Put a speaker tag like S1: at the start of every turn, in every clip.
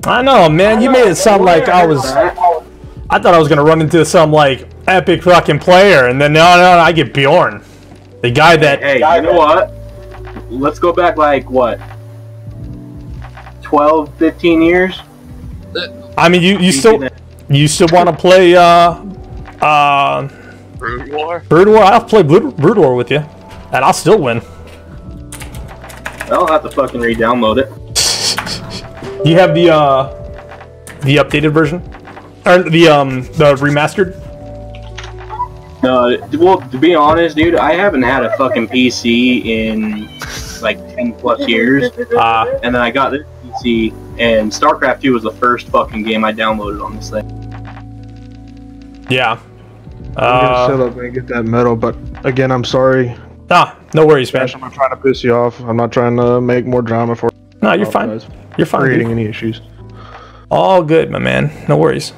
S1: I know, man. You made it sound like I thought I was gonna run into some like epic fucking player, and then no, I get Bjorn, the guy that.
S2: Hey, you know what? Let's go back like what, 12, 15 years.
S1: I mean, you still want to play
S3: Brood War?
S1: Brood War? I'll play Brood War with you, and I'll still win.
S2: I'll have to fucking re-download it.
S1: You have the updated version, or the remastered?
S2: No, well, to be honest, dude, I haven't had a fucking PC in like 10 plus years. And then I got this PC, and StarCraft 2 was the first fucking game I downloaded on this thing.
S1: Yeah.
S4: I'm gonna set up and get that medal, but again, I'm sorry.
S1: No worries, man.
S4: I'm not trying to piss you off. I'm not trying to make more drama for you.
S1: No, you're fine. You're fine.
S4: Creating any issues.
S1: All good, my man. No worries.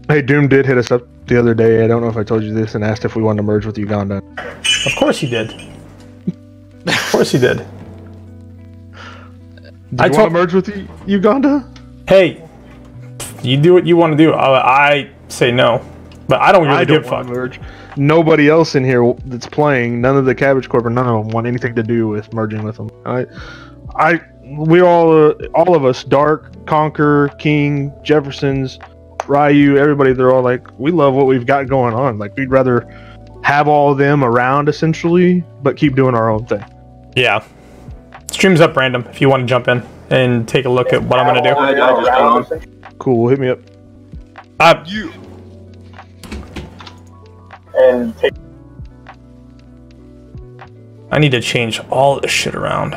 S4: Hey, Doom did hit us up the other day. I don't know if I told you this, and asked if we wanted to merge with Uganda.
S1: Of course he did. Of course he did.
S4: I want to merge with Uganda?
S1: Hey, you do what you want to do. I say no, but I don't really give a fuck.
S4: Merge. Nobody else in here that's playing, none of the Cabbage Corp, or none of them want anything to do with merging with them. We all of us, Dark, Conquer, King, Jeffersons, Ryu, everybody, they're all like, we love what we've got going on. Like, we'd rather have all of them around, essentially, but keep doing our own thing.
S1: Yeah. Stream's up random if you want to jump in and take a look at what I'm going to do.
S2: I just got on.
S4: Cool, hit me up.
S1: I need to change all this shit around.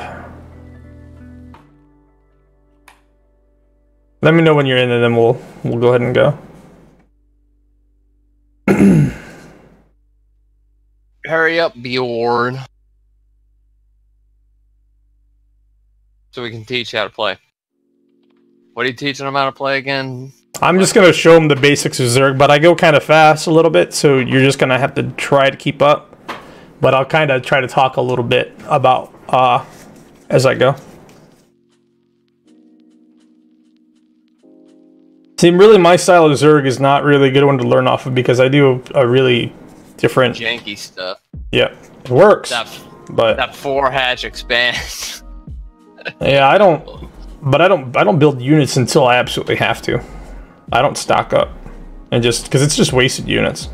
S1: Let me know when you're in, and then we'll go ahead and go.
S3: Hurry up, Bjorn. So we can teach you how to play. What are you teaching them how to play again?
S1: I'm just going to show them the basics of Zerg, but I go kind of fast a little bit, so you're just going to have to try to keep up. But I'll kind of try to talk a little bit about as I go. See, really, my style of Zerg is not really a good one to learn off of because I do a really different...
S3: janky stuff.
S1: Yeah, it works, but...
S3: That 4-hatch expands.
S1: Yeah, I don't build units until I absolutely have to. I don't stock up, and just because it's just wasted units.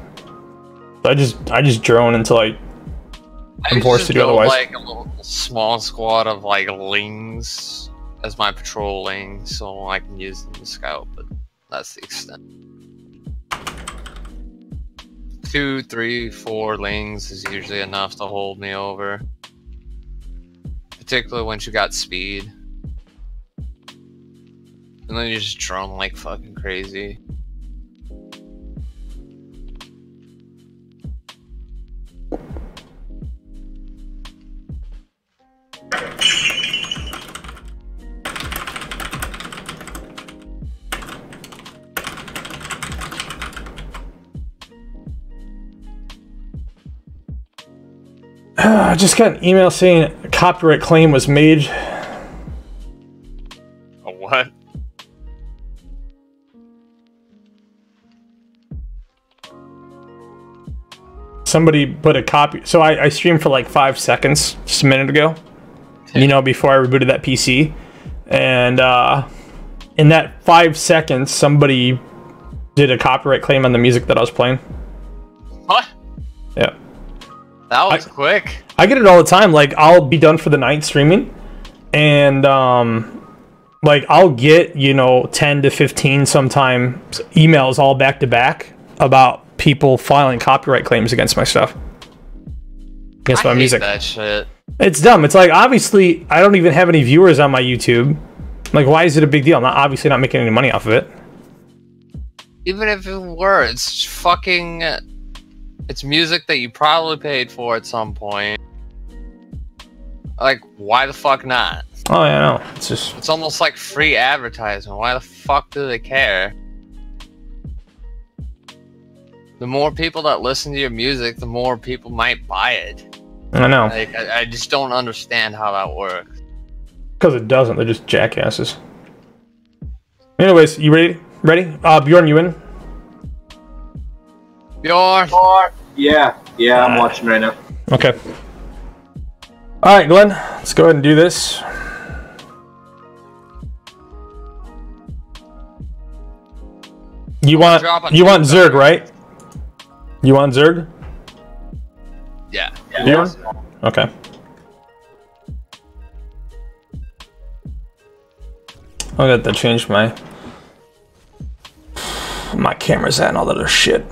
S1: So I just drone until I'm forced to do otherwise.
S3: Like a little small squad of like lings as my patrolling, so I can use them to scout. But that's the extent. 2, 3, 4 lings is usually enough to hold me over, particularly once you got speed. And then you just drone like fucking crazy.
S1: I just got an email saying a copyright claim was made.
S3: A what?
S1: Somebody put a copy. So I streamed for like 5 seconds just a minute ago, you know, before I rebooted that PC. And in that 5 seconds, somebody did a copyright claim on the music that I was playing.
S3: What?
S1: Yeah.
S3: That was quick.
S1: I get it all the time. Like, I'll be done for the night streaming, and like, I'll get, you know, 10 to 15 sometimes emails all back to back about people filing copyright claims against my stuff, against my music.
S3: That shit.
S1: It's dumb. It's like, obviously I don't even have any viewers on my YouTube. Like, why is it a big deal? I'm not obviously not making any money off of it.
S3: Even if it were, it's fucking... It's music that you probably paid for at some point. Like, why the fuck not?
S1: Oh, yeah, no. It's just...
S3: It's almost like free advertising. Why the fuck do they care? The more people that listen to your music, the more people might buy it.
S1: I know.
S3: Like, I just don't understand how that works.
S1: Because it doesn't. They're just jackasses. Anyways, you ready? Ready? Bjorn, you in?
S3: Bjorn.
S2: Yeah, I'm watching right now.
S1: Okay. All right, Glenn. Let's go ahead and do this. You want Zerg, right? You want Zerg?
S3: Yeah.
S1: Bjorn? Okay. I'll get to change my camera's at and all that other shit.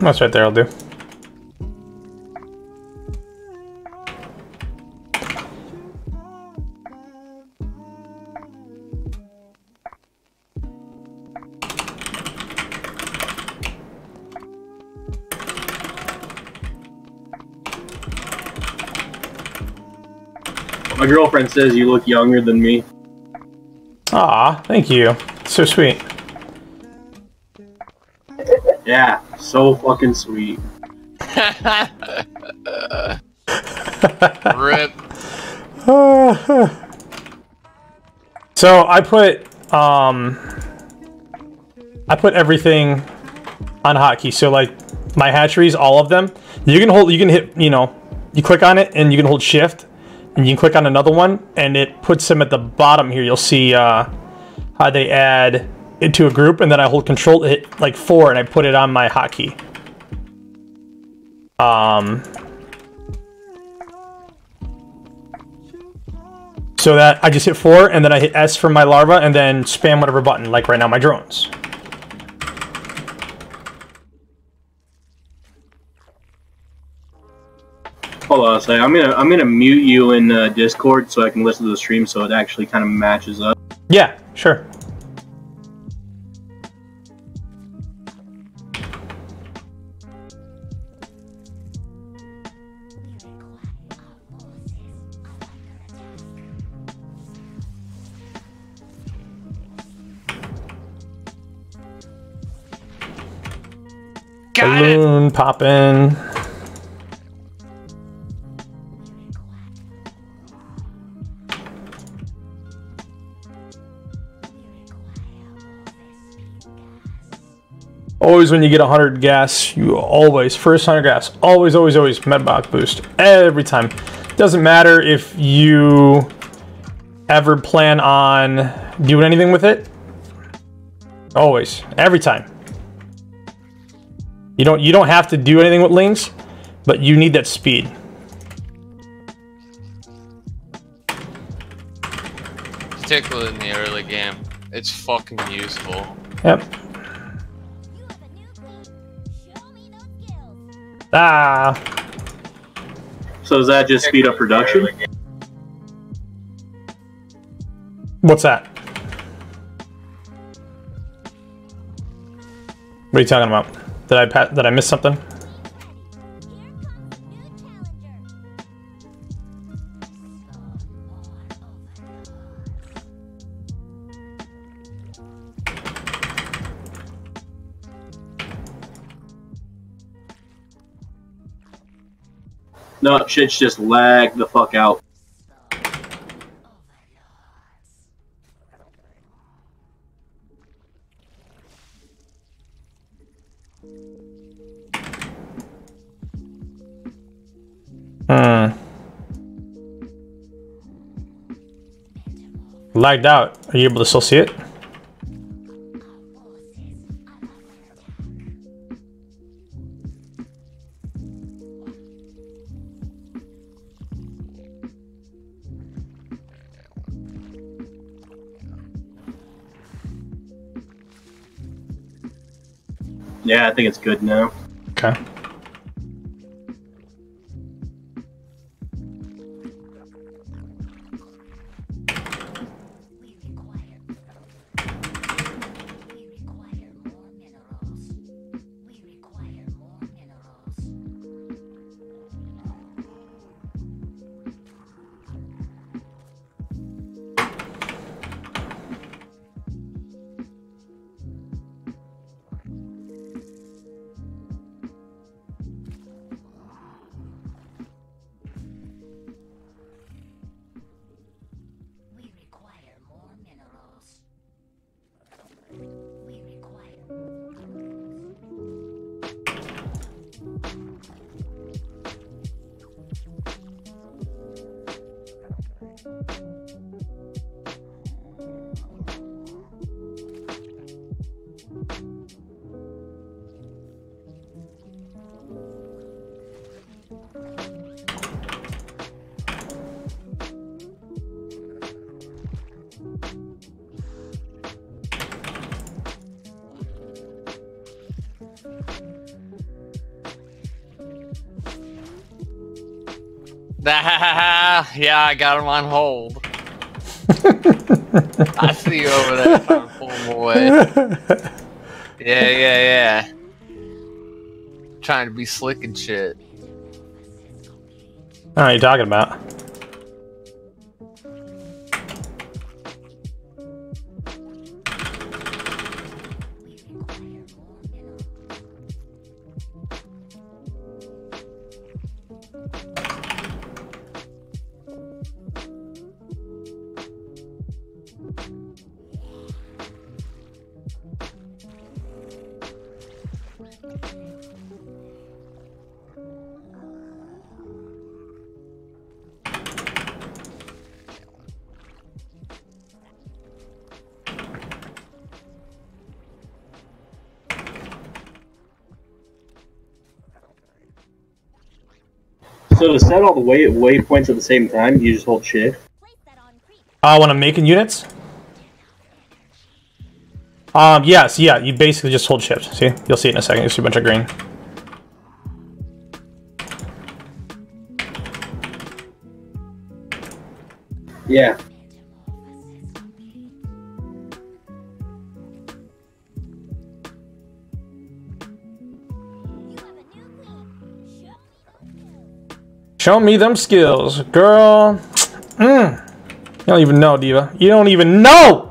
S1: That's right there, I'll do.
S2: My girlfriend says you look younger than me.
S1: Aw, thank you. So sweet.
S2: Yeah, so fucking sweet.
S3: Rip.
S1: So I put everything on hotkey. So like my hatcheries, all of them, you can hit, you know, you click on it and you can hold shift and you can click on another one and it puts them at the bottom here. You'll see how they add into a group, and then I hold control to hit like 4 and I put it on my hotkey. So that I just hit 4 and then I hit S for my larva and then spam whatever button, like right now my drones.
S2: Hold on a second. I'm gonna mute you in Discord so I can listen to the stream so it actually kind of matches up.
S1: Yeah, sure. Balloon popping. Always when you get 100 gas, you always, first 100 gas, always medbox boost. Every time. Doesn't matter if you ever plan on doing anything with it. Always. Every time. You don't have to do anything with links, but you need that speed.
S3: Particularly in the early game. It's fucking useful.
S1: Yep. Ah.
S2: So does that just speed up production?
S1: What's that? What are you talking about? Did I miss something?
S2: No, shit's just lag the fuck out.
S1: Lagged out. Are you able to still see it?
S2: Yeah, I think it's good now.
S1: Okay.
S3: Yeah, I got him on hold. I see you over there trying to pull him away. Yeah. Trying to be slick and shit.
S1: What are you talking about?
S2: So to set all the waypoints at the same time, you just hold shift.
S1: When I'm making units? Yes, yeah, you basically just hold shift. See? You'll see it in a second. You'll see a bunch of green.
S2: Yeah.
S1: Show me them skills, girl. You don't even know, Diva. You don't even know!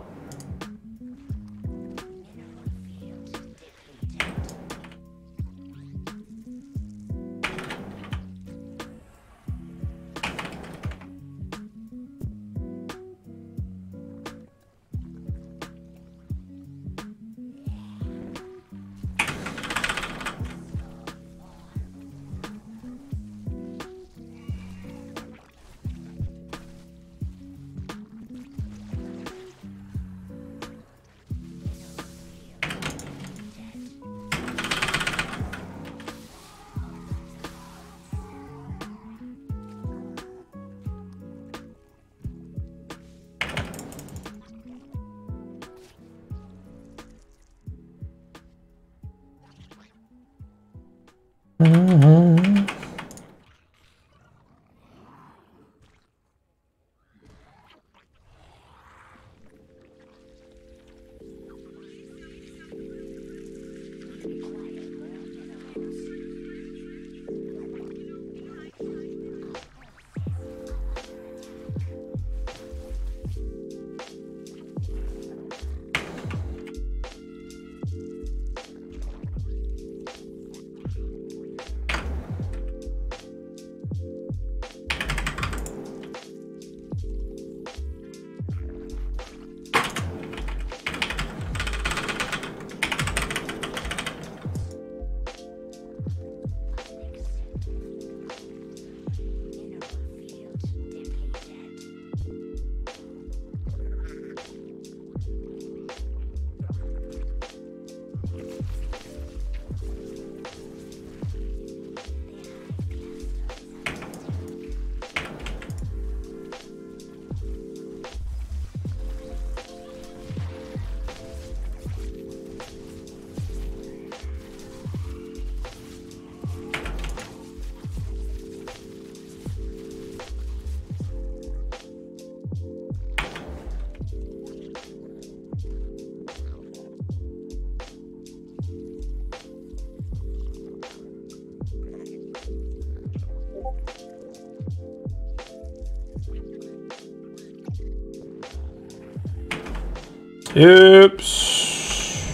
S1: Oops.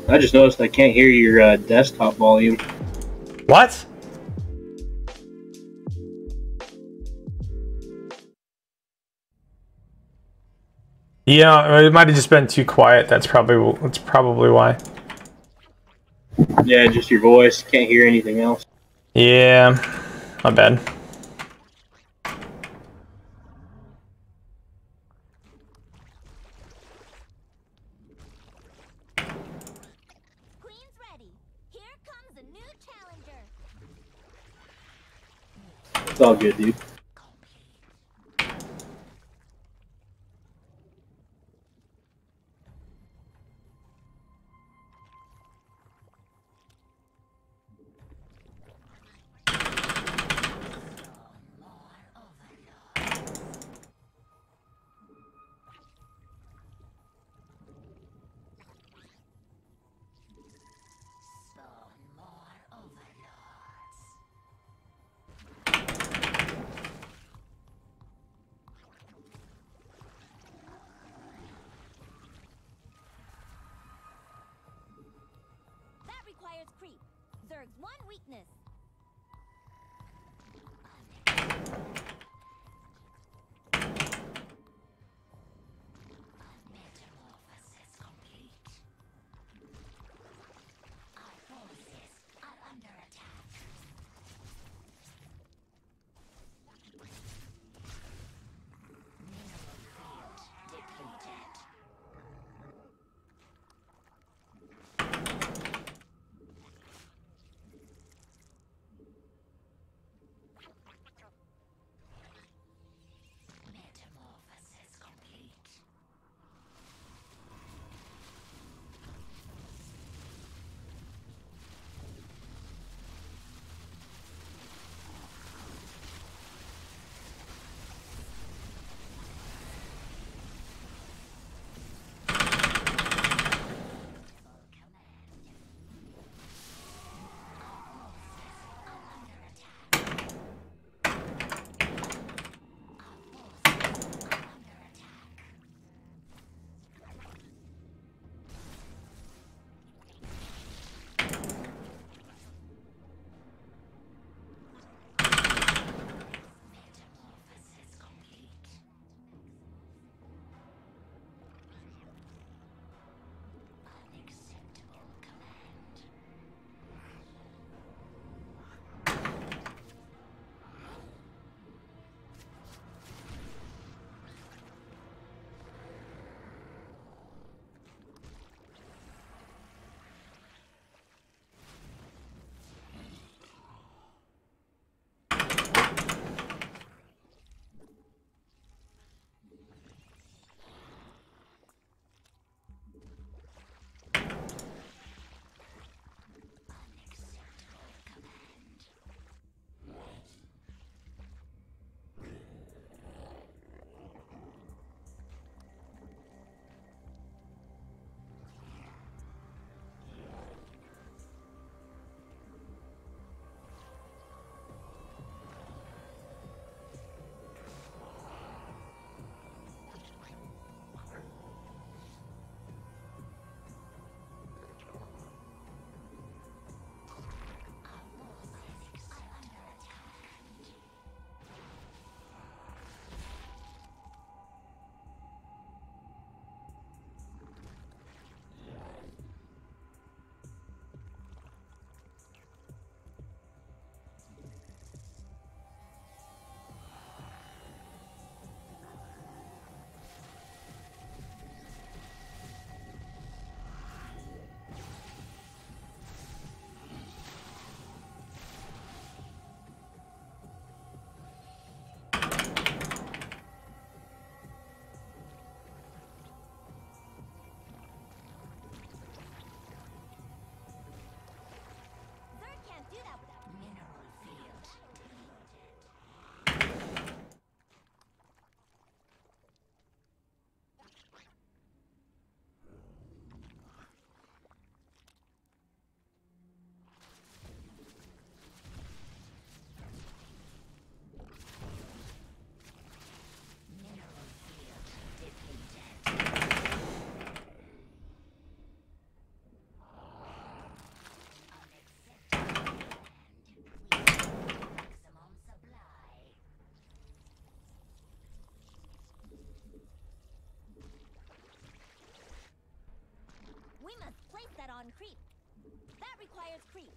S2: I just noticed I can't hear your desktop volume.
S1: What? Yeah, it might have just been too quiet. That's probably why.
S2: Yeah, just your voice. Can't hear anything else.
S1: Yeah, my bad.
S5: Queen's ready. Here comes a new challenger.
S2: It's all good, dude.
S5: requires creep. Zerg's one weakness. Metamorphosis complete. Our forces are under attack. Mineral field depleted. Metamorphosis complete. Metamorphosis complete. Unacceptable command. Unacceptable command. Zerg can't do that without mineral field depleted. Mineral field depleted. Unacceptable command. Maximum supply. We must place that on creep. That requires creep.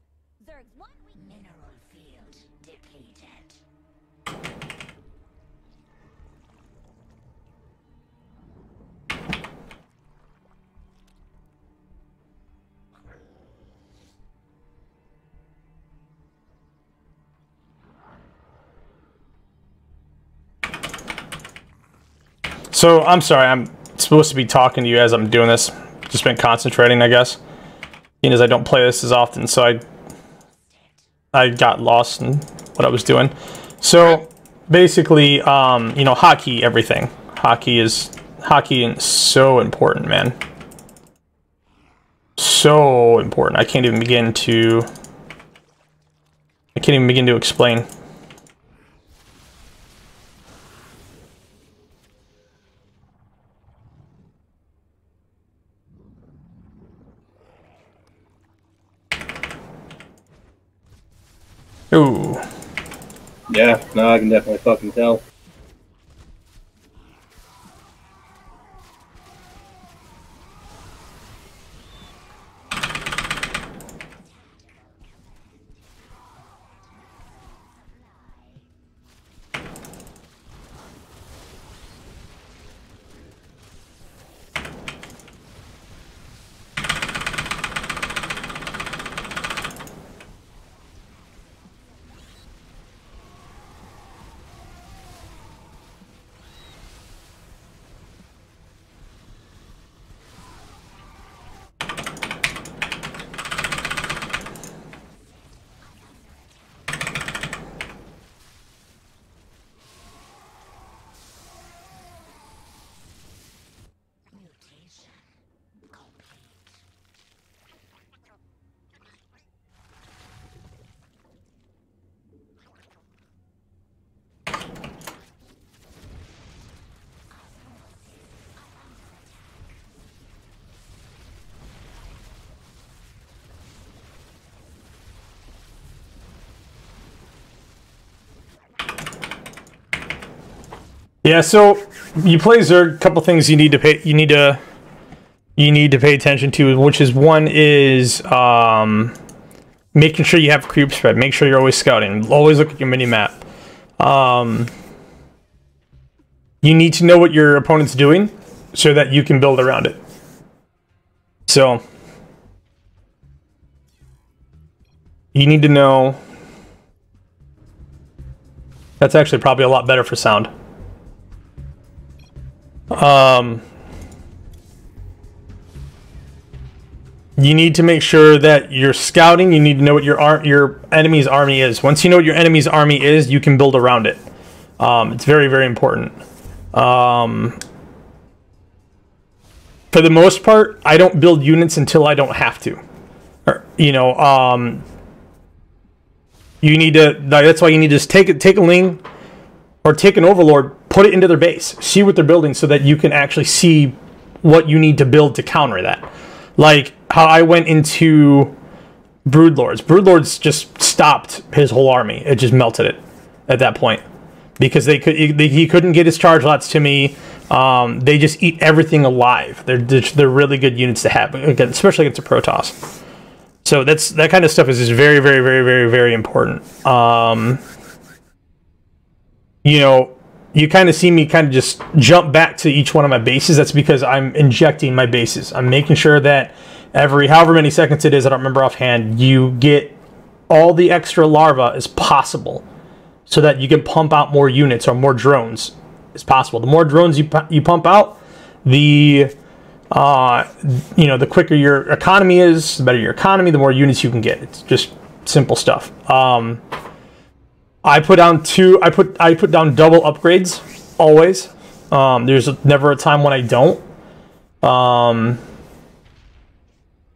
S5: Zerg's one weak mineral field depleted.
S1: So I'm sorry, I'm supposed to be talking to you as I'm doing this. Just been concentrating, I guess. Being as I don't play this as often, so I got lost in what I was doing. So basically, you know, hockey, everything. Hockey is so important, man. So important. I can't even begin to explain. Ooh.
S2: Yeah, no, I can definitely fucking tell.
S1: Yeah, so you play Zerg. A couple things you need to pay attention to, which is one is making sure you have creep spread. Make sure you're always scouting. Always look at your mini map. You need to know what your opponent's doing so that you can build around it. So you need to know. That's actually probably a lot better for sound. You need to make sure that you're scouting. You need to know what your enemy's army is. Once you know what your enemy's army is, you can build around it. It's very, very important. For the most part, I don't build units until I don't have to. Or, you know, you need to. That's why you need to just take a Ling or take an Overlord, put it into their base, see what they're building, so that you can actually see what you need to build to counter that. Like how I went into Broodlords. Broodlords just stopped his whole army. It just melted it at that point because he couldn't get his charge lots to me. They just eat everything alive. They're really good units to have, again, especially against a Protoss. So that kind of stuff is just very, very, very, very, very important. You know, you kind of see me kind of just jump back to each one of my bases. That's because I'm injecting my bases. I'm making sure that every however many seconds it is, I don't remember offhand, you get all the extra larvae as possible so that you can pump out more units or more drones as possible. The more drones you pump out, the you know, the quicker your economy is, the better your economy, the more units you can get. It's just simple stuff. I put down double upgrades always. There's never a time when I don't.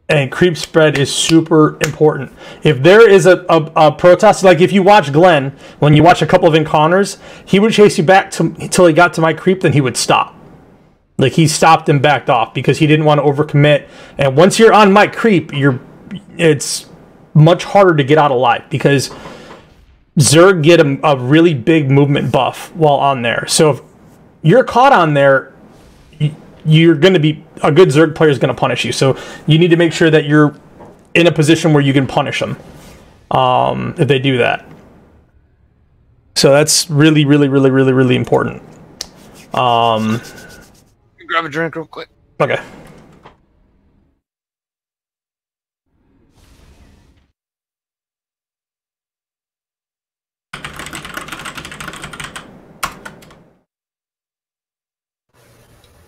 S1: And creep spread is super important. If there is a Protoss, like if you watch Glenn, when you watch a couple of encounters, he would chase you back until he got to my creep, then he would stop. Like he stopped and backed off because he didn't want to overcommit. And once you're on my creep, it's much harder to get out alive because Zerg get a really big movement buff while on there. So if you're caught on there, you're going to be a good Zerg player is going to punish you. So you need to make sure that you're in a position where you can punish them if they do that. So that's really, really, really, really, really important.
S3: Grab a drink real quick.
S1: Okay.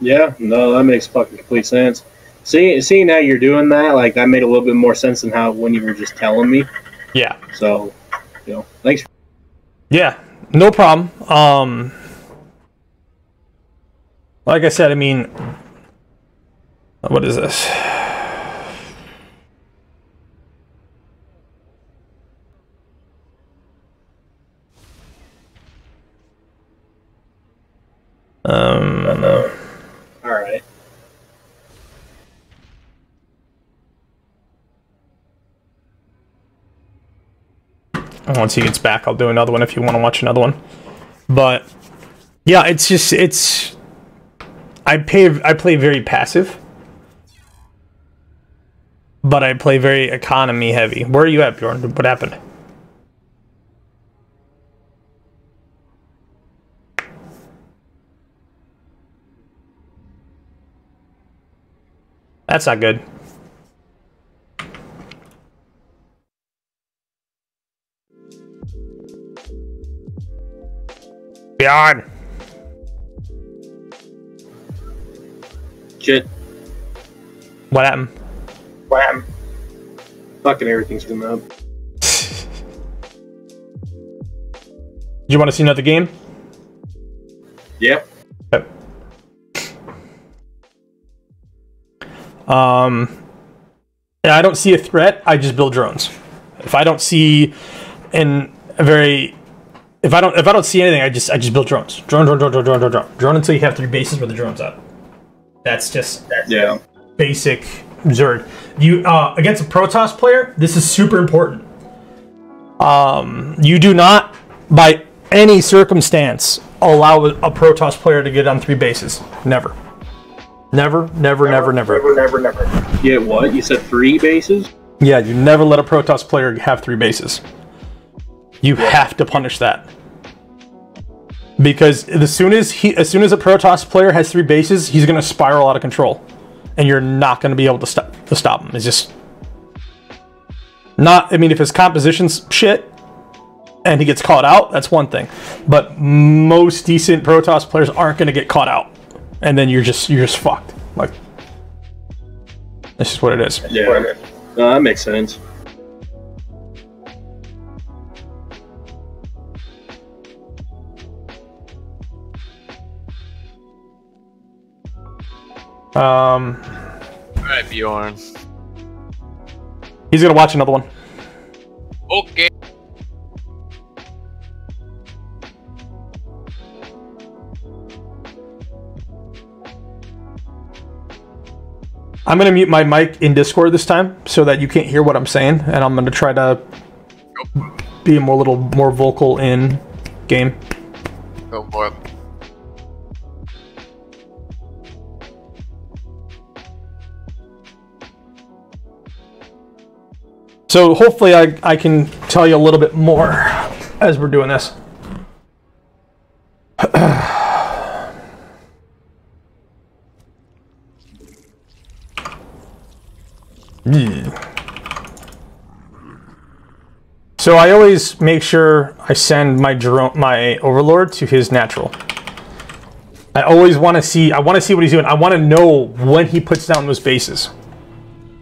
S2: Yeah, no, that makes fucking complete sense. Seeing how you're doing that, like that made a little bit more sense than how when you were just telling me.
S1: Yeah.
S2: So, you know, thanks.
S1: Yeah, no problem. Like I said, I mean, what is this?
S2: All right.
S1: Once he gets back, I'll do another one if you want to watch another one. But yeah, it's I play very passive, but I play very economy heavy. Where are you at, Bjorn? What happened? That's not good. Bjorn.
S2: Shit.
S1: What happened?
S2: Fucking everything's coming up.
S1: Do you want to see another game?
S2: Yep.
S1: Yep. Yeah, I don't see a threat. I just build drones. If I don't see if I don't see anything, I just build drones. Drone until you have 3 bases where the drone's at. That's basic Zerg. You against a Protoss player, this is super important. You do not, by any circumstance, allow a Protoss player to get on 3 bases. Never. Never.
S2: Yeah, what? You said 3 bases?
S1: Yeah, you never let a Protoss player have 3 bases. You have to punish that. Because as soon as a Protoss player has 3 bases, he's going to spiral out of control. And you're not going to be able to stop him. It's just not, I mean, if his composition's shit and he gets caught out, that's one thing. But most decent Protoss players aren't going to get caught out. And then you're just fucked. Like, that's just what it is.
S2: Yeah, that makes sense.
S3: Alright, Bjorn.
S1: He's gonna watch another one.
S3: Okay.
S1: I'm gonna mute my mic in Discord this time so that you can't hear what I'm saying, and I'm gonna try to be a little more vocal in game.
S3: Go for it.
S1: So hopefully I can tell you a little bit more as we're doing this. So I always make sure I send my overlord to his natural. I always want to see. I want to see what he's doing. I want to know when he puts down those bases.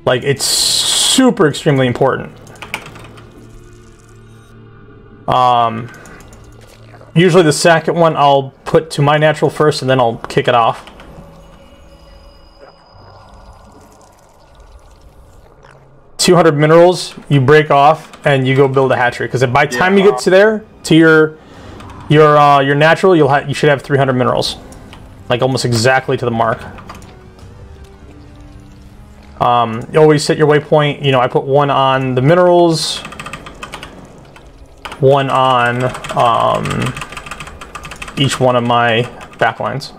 S1: Like, it's super extremely important. Usually the second one I'll put to my natural first, and then I'll kick it off. $200 minerals, you break off and you go build a hatchery. Because by the time you get to there, to your natural, you should have 300 minerals, like almost exactly to the mark. You always set your waypoint. You know, I put 1 on the minerals, 1 on each one of my backlines.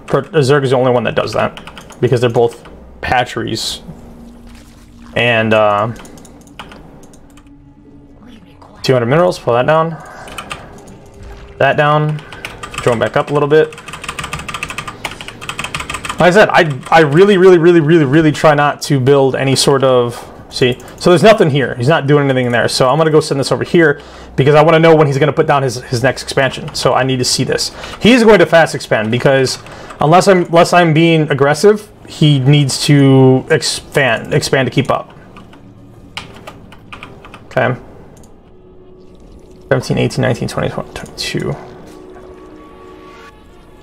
S1: Zerg is the only one that does that because they're both hatcheries. And 200 minerals, pull that down. That down. Drone back up a little bit. Like I said, I really try not to build any sort of... See? So there's nothing here. He's not doing anything in there. So I'm going to go send this over here because I want to know when he's going to put down his next expansion. So I need to see this. He's going to fast expand because unless I'm being aggressive, he needs to expand to keep up. Okay. 17, 18, 19, 20, 22.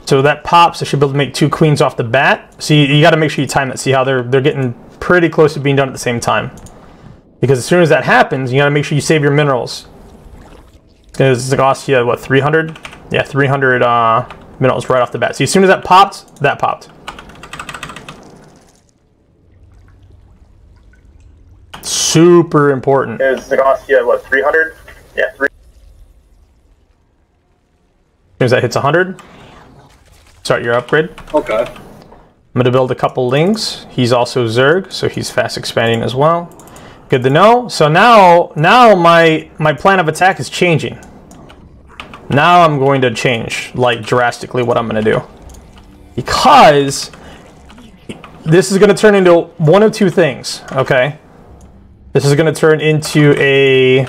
S1: So that pops. I should be able to make 2 queens off the bat. See, you got to make sure you time that. See how they're getting pretty close to being done at the same time. Because as soon as that happens, you got to make sure you save your minerals. It's going to cost you, what, 300? Yeah, 300 minerals right off the bat. See, as soon as that popped, that popped. Super important.
S6: It's going to cost you, what, 300?
S2: Yeah.
S1: As soon as that hits 100, start your upgrade.
S2: Okay.
S1: I'm going to build a couple Lings. He's also Zerg, so he's fast expanding as well. Good to know. So now my plan of attack is changing. Now I'm going to change, like, drastically what I'm going to do. Because this is going to turn into one of two things, okay? This is going to turn into a...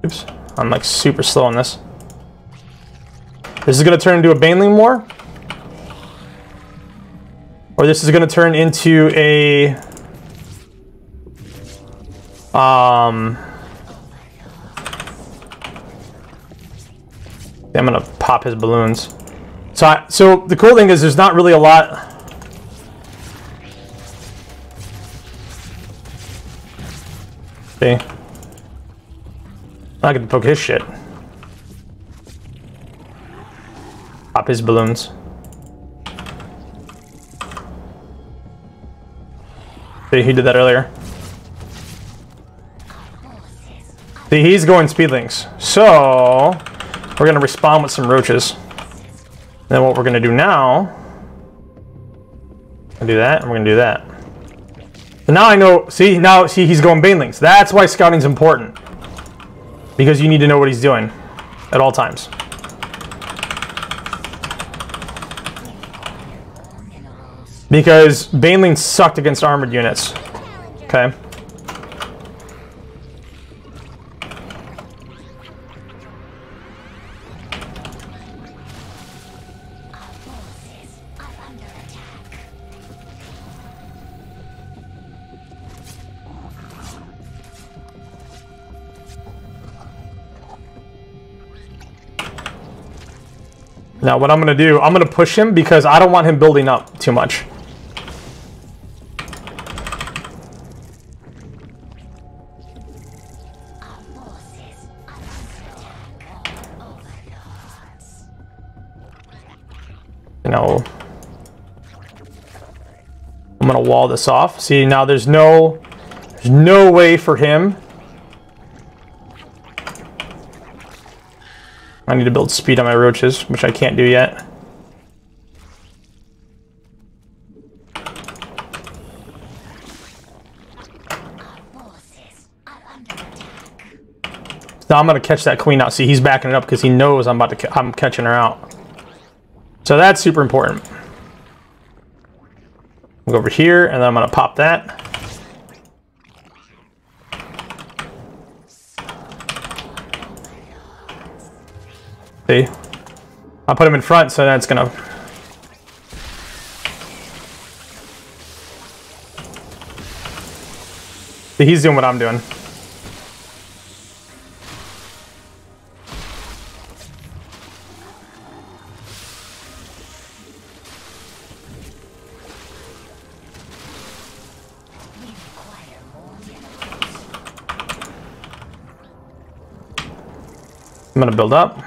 S1: Oops. I'm, like, super slow on this. This is going to turn into a Baneling War. Or this is going to turn into a... I'm going to pop his balloons. So the cool thing is there's not really a lot... See? I'm not going to poke his shit. Pop his balloons. See, he did that earlier. See, he's going speedlings. So, we're going to respond with some roaches. Then what we're going to do now... We're going to do that, and we're going to do that. So now I know... See, he's going banelings. That's why scouting's important. Because you need to know what he's doing at all times. Because banelings sucked against armored units. Okay. Now what I'm going to do, I'm going to push him because I don't want him building up too much. No. I'm going to wall this off. See, now there's no way for him. I need to build speed on my roaches, which I can't do yet. Now I'm going to catch that queen out. See, he's backing it up because he knows I'm catching her out. So that's super important. I'll go over here, and then I'm going to pop that. See? I'll put him in front, so that's going to... See, he's doing what I'm doing. I'm going to build up.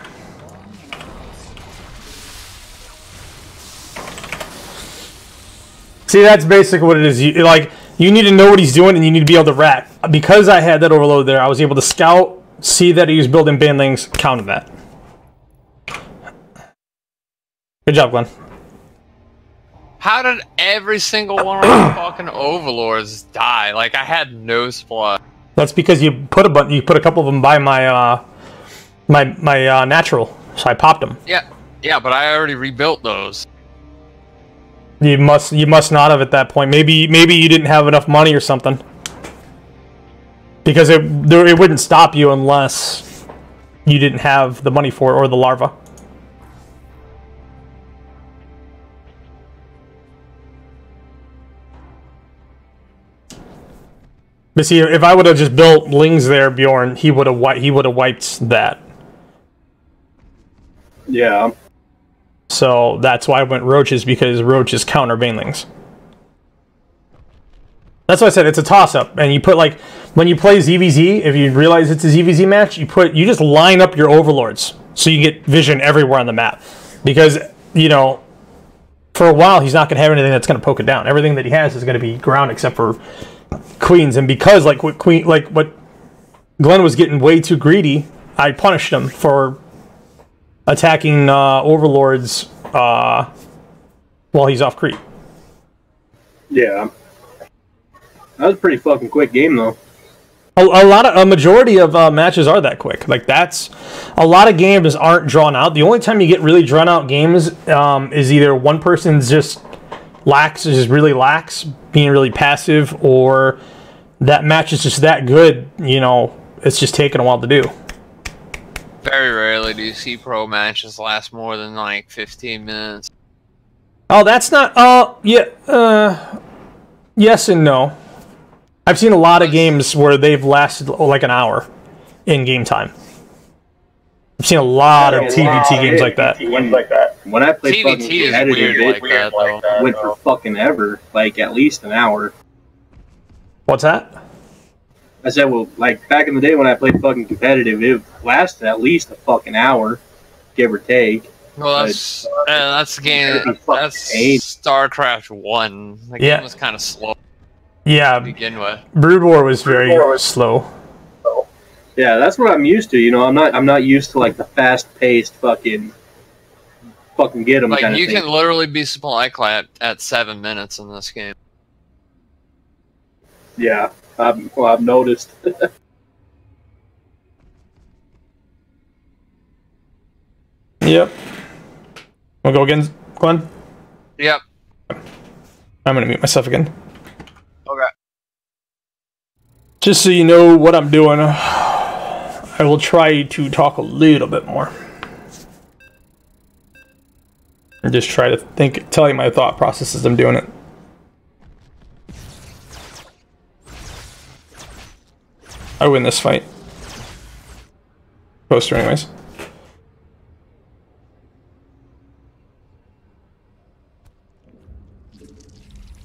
S1: See, that's basically what it is. You need to know what he's doing, and you need to be able to rack. Because I had that overload there, I was able to scout, see that he was building banelings, counter that. Good job, Glenn.
S3: How did every single one of the fucking overlords die? Like, I had no supply.
S1: That's because you put a couple of them by my my natural, so I popped them.
S3: Yeah, but I already rebuilt those.
S1: You must not have at that point. Maybe you didn't have enough money or something. Because it wouldn't stop you unless you didn't have the money for it or the larva. But see, if I would have just built Lings there, Bjorn, he would have wiped that.
S2: Yeah.
S1: So that's why I went roaches, because roaches counter banelings. That's why I said it's a toss-up. And you put, like, when you play ZVZ, if you realize it's a ZVZ match, you just line up your overlords so you get vision everywhere on the map. Because, you know, for a while he's not going to have anything that's going to poke it down. Everything that he has is going to be ground except for queens, and because like what Glenn was getting way too greedy, I punished him for attacking overlords while he's off creep.
S2: Yeah. That was a pretty fucking quick game, though.
S1: A majority of matches are that quick. Like, that's a lot of games aren't drawn out. The only time you get really drawn out games is either one person's just really lax, being really passive, or that match is just that good, you know, it's just taking a while to do.
S3: Very rarely do you see pro matches last more than like 15 minutes.
S1: Oh, that's not. Yes and no. I've seen a lot of games where they've lasted like an hour in game time. I've seen a lot of TVT games like that.
S2: When I played fucking
S3: TVT is
S2: competitive,
S3: weird like that, though.
S2: went for fucking ever, like at least an hour.
S1: What's that?
S2: I said, well, like back in the day when I played fucking competitive, it lasted at least a fucking hour, give or take.
S3: Well, that's the game. That's StarCraft 1. The game was kind of slow
S1: Yeah,
S3: to begin with.
S1: Brood War was very slow.
S2: Yeah, that's what I'm used to. You know, I'm not used to like the fast-paced fucking get them
S3: Like
S2: kind of
S3: you
S2: thing.
S3: can literally be supply clapped at 7 minutes in this game.
S2: Yeah, I've noticed.
S1: Yep. Wanna go again, Glenn?
S3: Yep.
S1: I'm gonna mute myself again.
S3: Okay.
S1: Just so you know what I'm doing, I will try to talk a little bit more. And just try to tell you my thought process as I'm doing it. I win this fight. Poster anyways.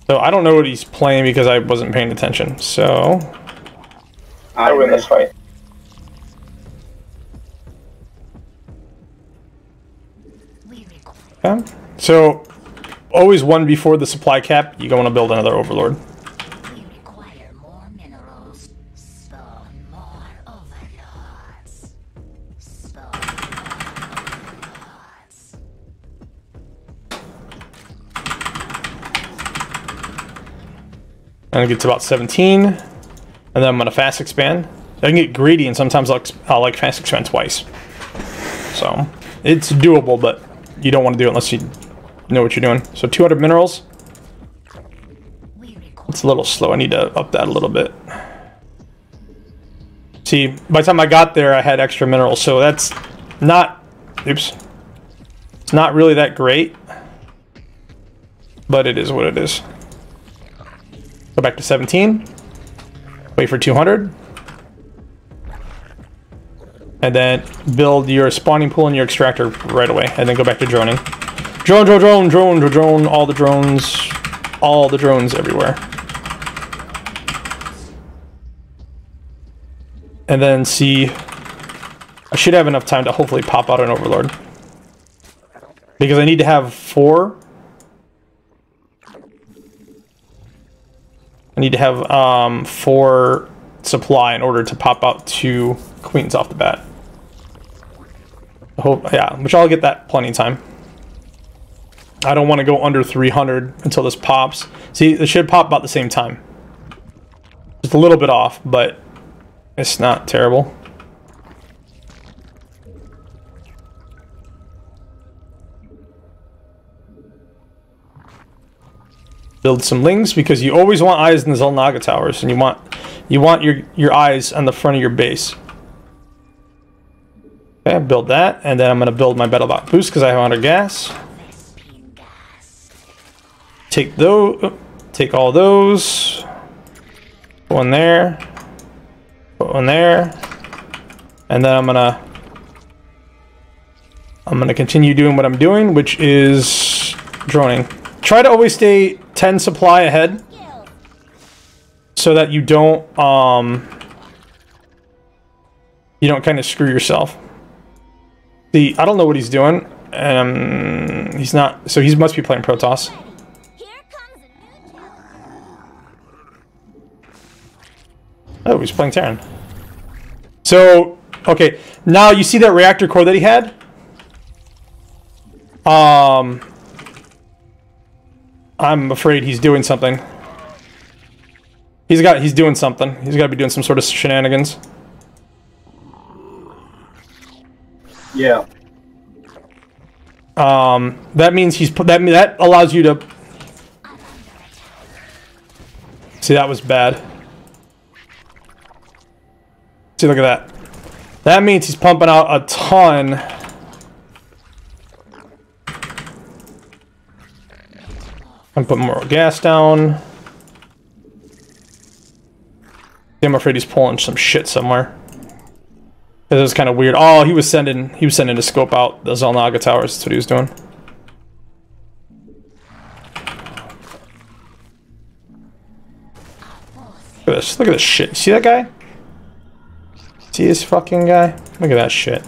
S1: So I don't know what he's playing because I wasn't paying attention. So
S2: I win this fight.
S1: yeah. So always one before the supply cap. You want to build another overlord.
S5: We require more minerals. Spawn more overlords. Spawn more overlords.
S1: And it gets about 17, and then I'm gonna fast expand. I can get greedy, and sometimes I'll like fast expand twice. So it's doable, but you don't want to do it unless you know what you're doing. So 200 minerals. It's a little slow. I need to up that a little bit. See, by the time I got there, I had extra minerals, so that's not. Oops. It's not really that great, but it is what it is. Go back to 17. Wait for 200. And then build your spawning pool and your extractor right away. And then go back to droning. Drone, drone, drone, drone, drone, drone. All the drones everywhere. And then see. I should have enough time to hopefully pop out an overlord. Because I need to have 4. I need to have 4 supply in order to pop out 2 queens off the bat. Which I'll get that plenty of time. I don't want to go under 300 until this pops. See, it should pop about the same time. Just a little bit off, but it's not terrible. Build some lings because you always want eyes in the Xel'Naga towers, and you want your eyes on the front of your base. Okay, build that, and then I'm gonna build my Battlebot boost because I have 100 gas. Take those, take all those. Put one there. Put one there, and then I'm gonna continue doing what I'm doing, which is droning. Try to always stay 10 supply ahead so that you don't kind of screw yourself. See, I don't know what he's doing. He's not, so he must be playing Protoss.
S5: Here comes a new challenge.
S1: Oh, he's playing Terran. So, okay. Now, you see that reactor core that he had? I'm afraid he's doing something. He's doing something. He's got to be doing some sort of shenanigans.
S2: Yeah.
S1: That means that allows you to see. That was bad. See, look at that. That means he's pumping out a ton. I'm putting more gas down. I'm afraid he's pulling some shit somewhere. It was kind of weird. Oh, he was sending to scope out the Xel'Naga towers. That's what he was doing. Look at this. Look at this shit. See that guy? See this fucking guy? Look at that shit.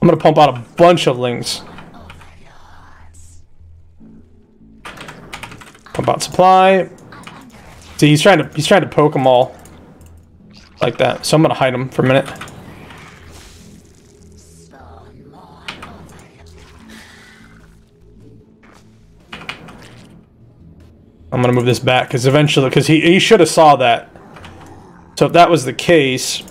S1: I'm gonna pump out a bunch of lings. Pump out supply. See, he's trying to poke them all like that. So I'm gonna hide him for a minute. I'm gonna move this back because eventually, because he should have saw that. So if that was the case,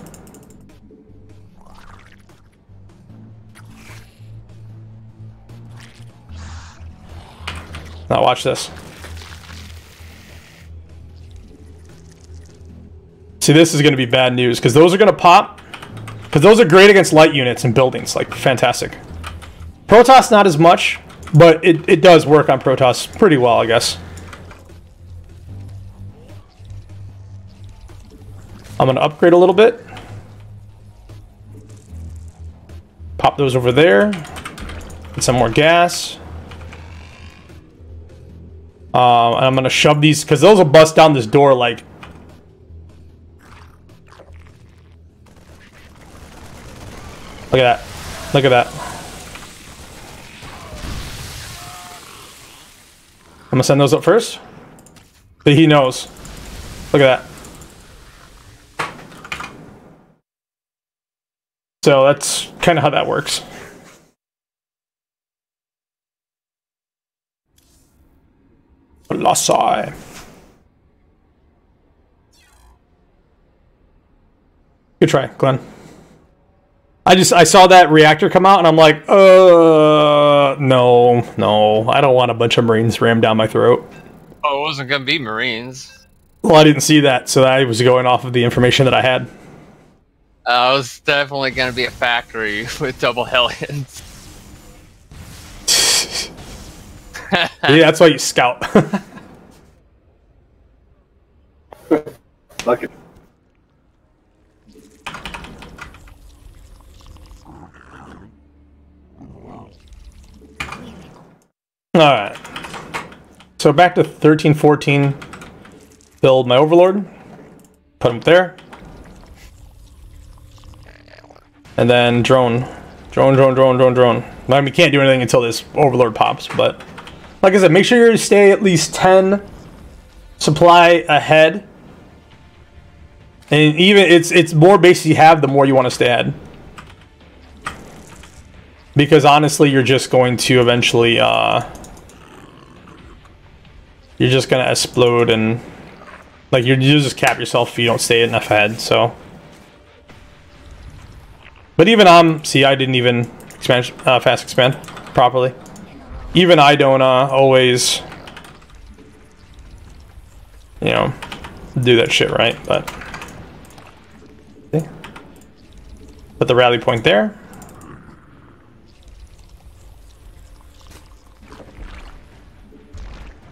S1: now watch this. See, this is going to be bad news because those are going to pop. Because those are great against light units and buildings, like fantastic. Protoss not as much, but it does work on Protoss pretty well, I guess. I'm going to upgrade a little bit. Pop those over there. Get some more gas. And I'm going to shove these, because those will bust down this door like... Look at that. Look at that. I'm going to send those up first. But he knows. Look at that. So that's kind of how that works. Colossi. Good try, Glenn. I saw that reactor come out and I'm like, no, I don't want a bunch of Marines rammed down my throat.
S3: Oh, it wasn't gonna be Marines.
S1: Well, I didn't see that, so I was going off of the information that I had.
S3: It was definitely gonna be a factory with double Hellions.
S1: Yeah, that's why you scout.
S2: Fuck it.
S1: Alright. So back to 1314. Build my Overlord. Put him there. And then drone. Drone. I mean, we can't do anything until this Overlord pops, but... Like I said, make sure you stay at least 10 supply ahead. And even, it's more base you have, the more you want to stay ahead. Because honestly, you're just going to eventually, you're just going to explode and, like, you just cap yourself if you don't stay enough ahead, so. But even see, I didn't even expand, fast expand properly. Even I don't always, you know, do that shit right, but. Okay. Put the rally point there.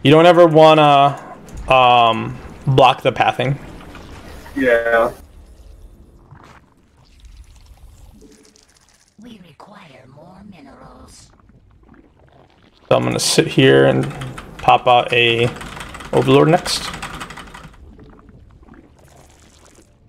S1: You don't ever want to block the pathing.
S2: Yeah.
S5: We require more minerals.
S1: So I'm going to sit here and pop out a Overlord next. I'm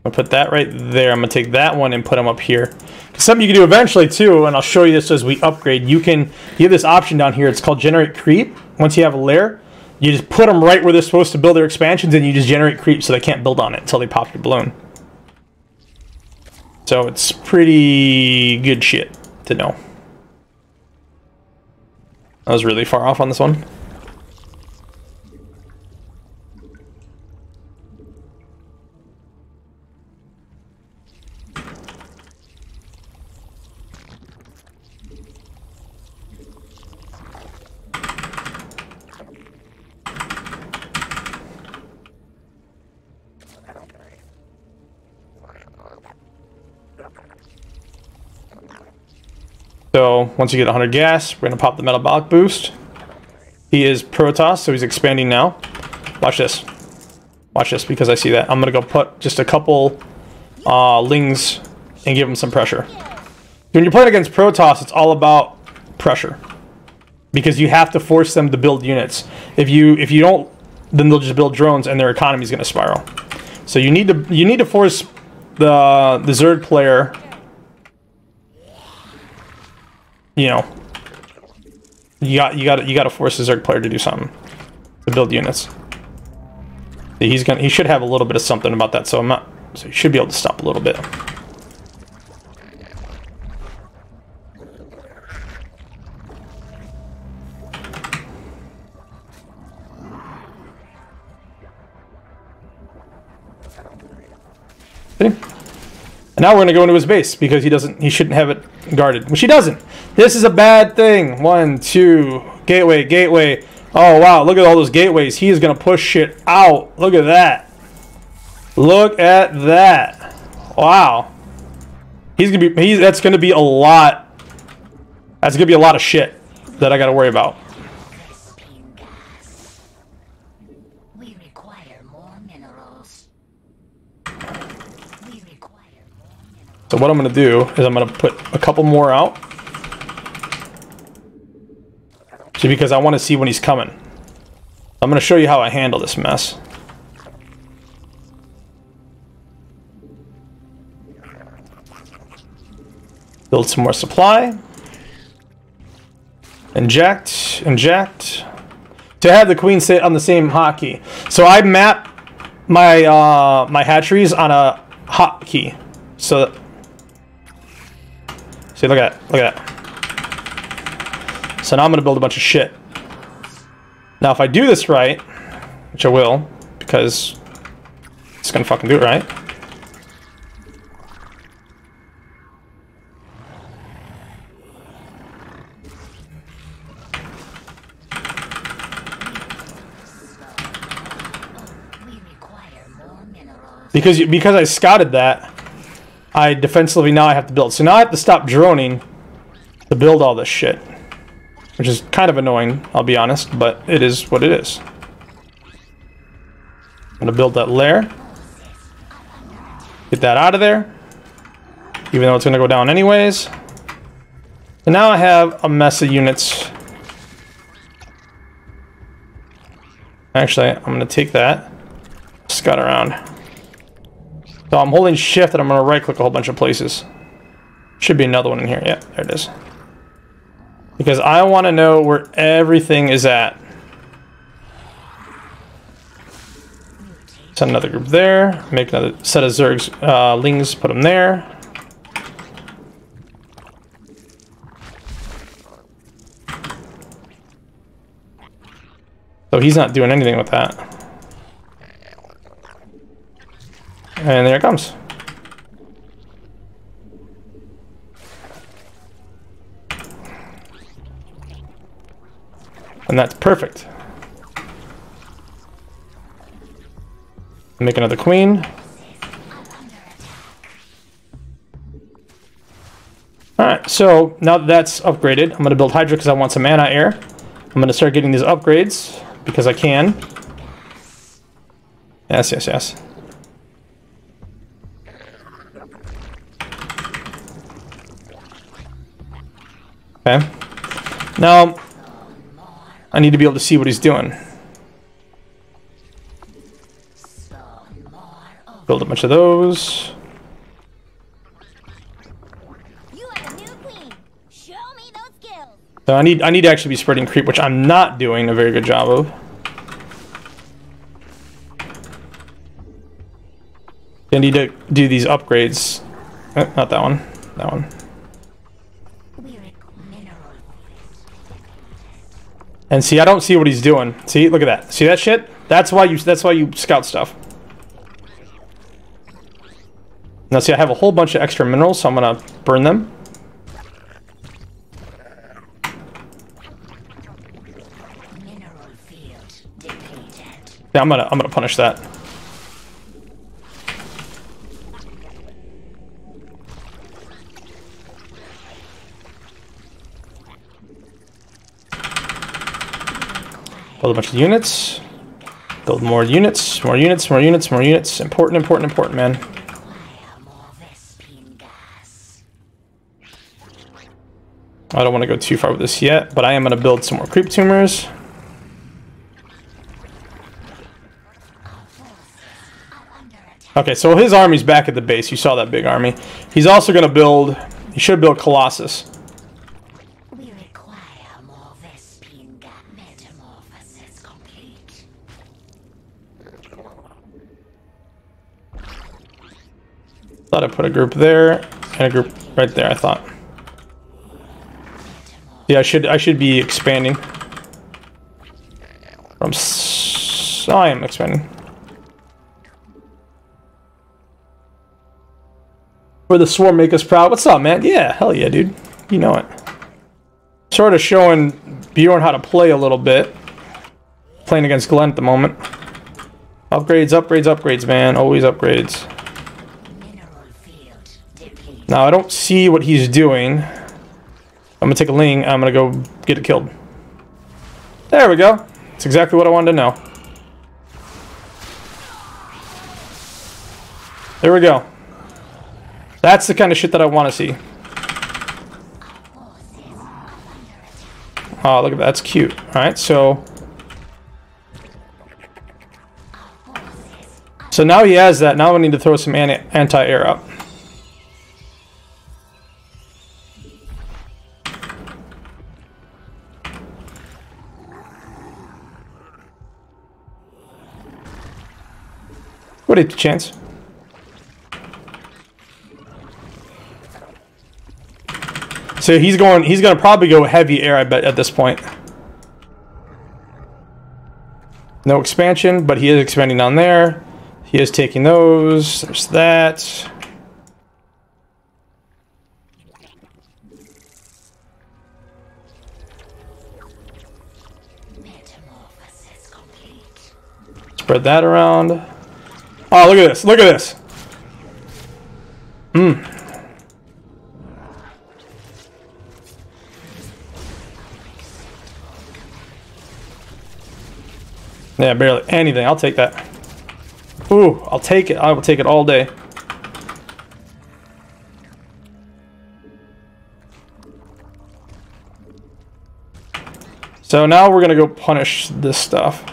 S1: going to put that right there. I'm going to take that one and put them up here. Something you can do eventually too, and I'll show you this as we upgrade. You have this option down here. It's called Generate Creep. Once you have a lair, You just put them right where they're supposed to build their expansions, and you just generate creep so they can't build on it until they pop your balloon. So it's pretty good shit to know. I was really far off on this one. So once you get 100 gas, we're gonna pop the metabolic boost. He is Protoss, so he's expanding now. Watch this. Watch this, because I see that. I'm gonna go put just a couple Lings and give him some pressure. When you're playing against Protoss, it's all about pressure, because you have to force them to build units. If you don't, then they'll just build drones and their economy is gonna spiral. So you need to force the Zerg player. You know, you got to force the Zerg player to do something to build units. He should have a little bit of something about that, so he should be able to stop a little bit. See? And now we're going to go into his base, because he shouldn't have it guarded, which he doesn't. This is a bad thing. 1, 2, gateway. Oh, wow, look at all those gateways. He is going to push shit out. Look at that. Look at that. Wow. That's going to be a lot. That's going to be a lot of shit that I got to worry about. So what I'm going to do is I'm going to put a couple more out. See, because I want to see when he's coming. I'm going to show you how I handle this mess. Build some more supply. Inject. To have the queen sit on the same hotkey. So I map my my hatcheries on a hotkey. So see, look at that. So now I'm going to build a bunch of shit. Now if I do this right, which I will, because it's going to fucking do it right. Because I scouted that, I defensively now I have to build. So now I have to stop droning to build all this shit. Which is kind of annoying, I'll be honest, but it is what it is. I'm gonna build that lair. Get that out of there. Even though it's gonna go down anyways. And now I have a mess of units. Actually, I'm gonna take that. Scout around. So I'm holding shift and I'm going to right click a whole bunch of places. Should be another one in here. Yeah, there it is. Because I want to know where everything is at. Send another group there. Make another set of Zergs, Lings, put them there. So he's not doing anything with that. And there it comes. And that's perfect. Make another queen. Alright, so now that that's upgraded, I'm going to build Hydra because I want some anti-air. I'm going to start getting these upgrades because I can. Yes. Okay. Now, I need to be able to see what he's doing. Build a bunch of those.
S5: You have a new queen. Show me those skills.
S1: So I need to actually be spreading creep, which I'm not doing a very good job of. I need to do these upgrades. Not that one. That one. And see, I don't see what he's doing. See, look at that. See that shit? That's why you scout stuff. Now see, I have a whole bunch of extra minerals, so I'm gonna burn them. Yeah, I'm gonna punish that. Build a bunch of units. Build more units, more units, more units, more units. Important, important, important, man. I don't want to go too far with this yet, but I am going to build some more creep tumors. Okay, so his army's back at the base. You saw that big army. He's also going to build... He should build Colossus. Thought I put a group there and a group right there. I thought. Yeah, I should be expanding. I am expanding. For the swarm, make us proud. What's up, man? Yeah, hell yeah, dude. You know it. Sort of showing Bjorn how to play a little bit. Playing against Glenn at the moment. Upgrades, upgrades, upgrades, man. Always upgrades. Now, I don't see what he's doing. I'm gonna take a Ling, I'm gonna go get it killed. There we go. That's exactly what I wanted to know. There we go. That's the kind of shit that I want to see. Oh, look at that. That's cute. Alright, so... So now he has that. Now I need to throw some anti-air up. What a chance. So he's gonna probably go heavy air, I bet, at this point. No expansion, but he is expanding down there. He is taking those. There's that. Spread that around. Oh, look at this. Look at this. Yeah, barely anything. I'll take that. Ooh, I'll take it. I will take it all day. So now we're gonna go punish this stuff.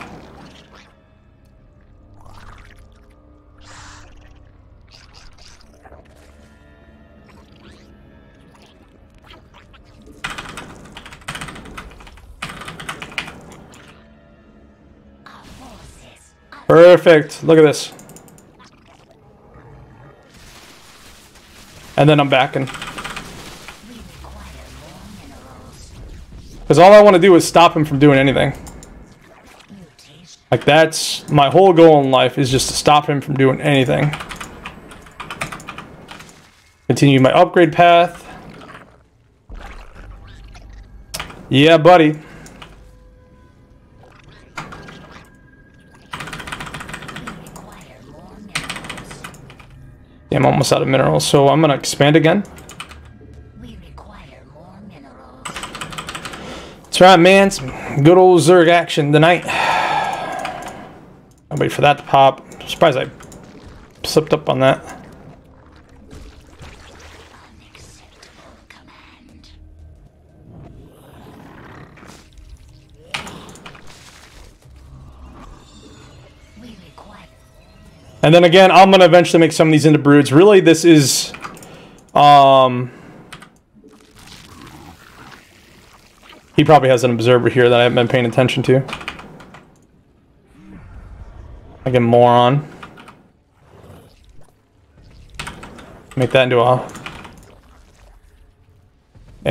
S1: Perfect. Look at this. And then I'm backing. Because all I want to do is stop him from doing anything. Like, that's my whole goal in life, is just to stop him from doing anything. Continue my upgrade path. Yeah, buddy. I'm almost out of minerals, so I'm gonna expand again. That's right, man. Some good old Zerg action tonight. I'll wait for that to pop. I'm surprised I slipped up on that. And then again, I'm gonna eventually make some of these into broods. Really, this is, he probably has an observer here that I haven't been paying attention to. Like a moron. Make that into a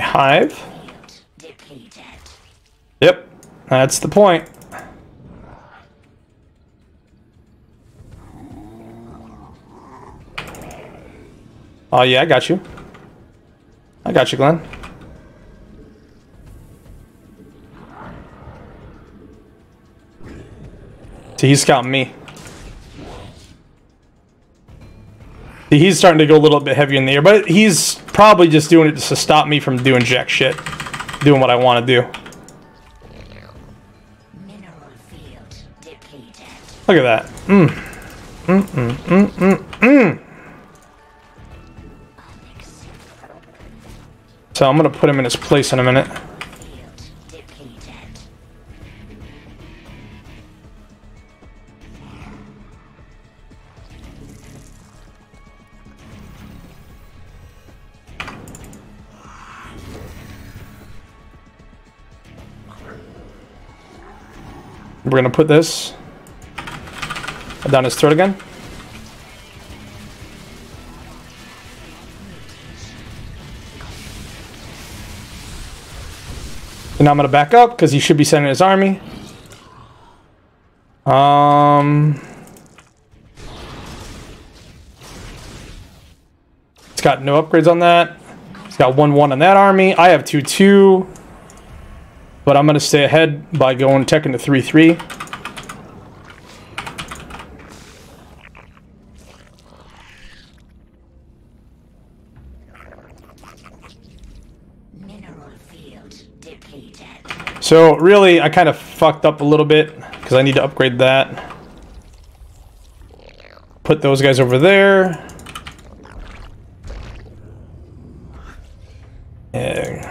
S1: hive.
S5: Depleted.
S1: Yep, that's the point. Oh yeah, I got you. I got you, Glenn. See, he's scouting me. See, he's starting to go a little bit heavier in the air, but he's probably just doing it just to stop me from doing jack shit. Doing what I want to do.
S5: Mineral field depleted.
S1: Look at that. So I'm going to put him in his place in a minute.
S5: Field depleted.
S1: We're going to put this down his throat again. And now I'm going to back up because he should be sending his army. It's got no upgrades on that. It's got 1-1 on that army. I have 2-2. But I'm going to stay ahead by going tech into 3-3.
S5: Mineral field depleted.
S1: So really, I kind of fucked up a little bit because I need to upgrade that. Put those guys over there. Yeah.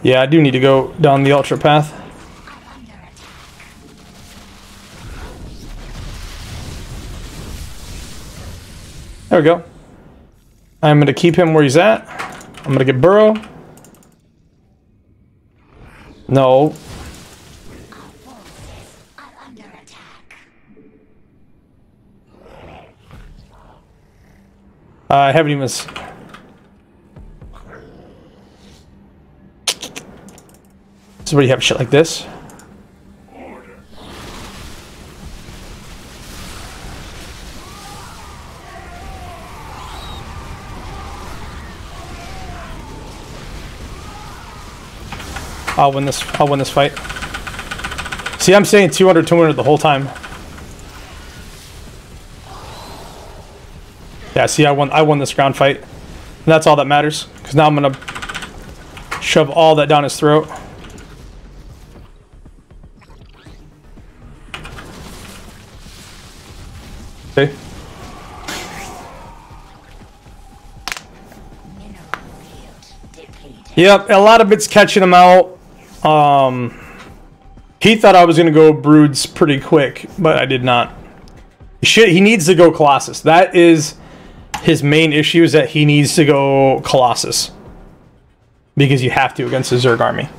S1: Yeah, I do need to go down the ultra path. There we go. I'm going to keep him where he's at. I'm going to get Burrow. No.
S5: Are under attack.
S1: I haven't even... So where you have shit like this. I'll win this fight. See, I'm saying 200 the whole time. Yeah, see, I won this ground fight. And that's all that matters. Because now I'm gonna shove all that down his throat. Okay. Yep, a lot of it's catching him out. He thought I was gonna go Broods pretty quick, but I did not. Shit, he needs to go Colossus. That is his main issue, is that he needs to go Colossus. Because you have to against the Zerg army.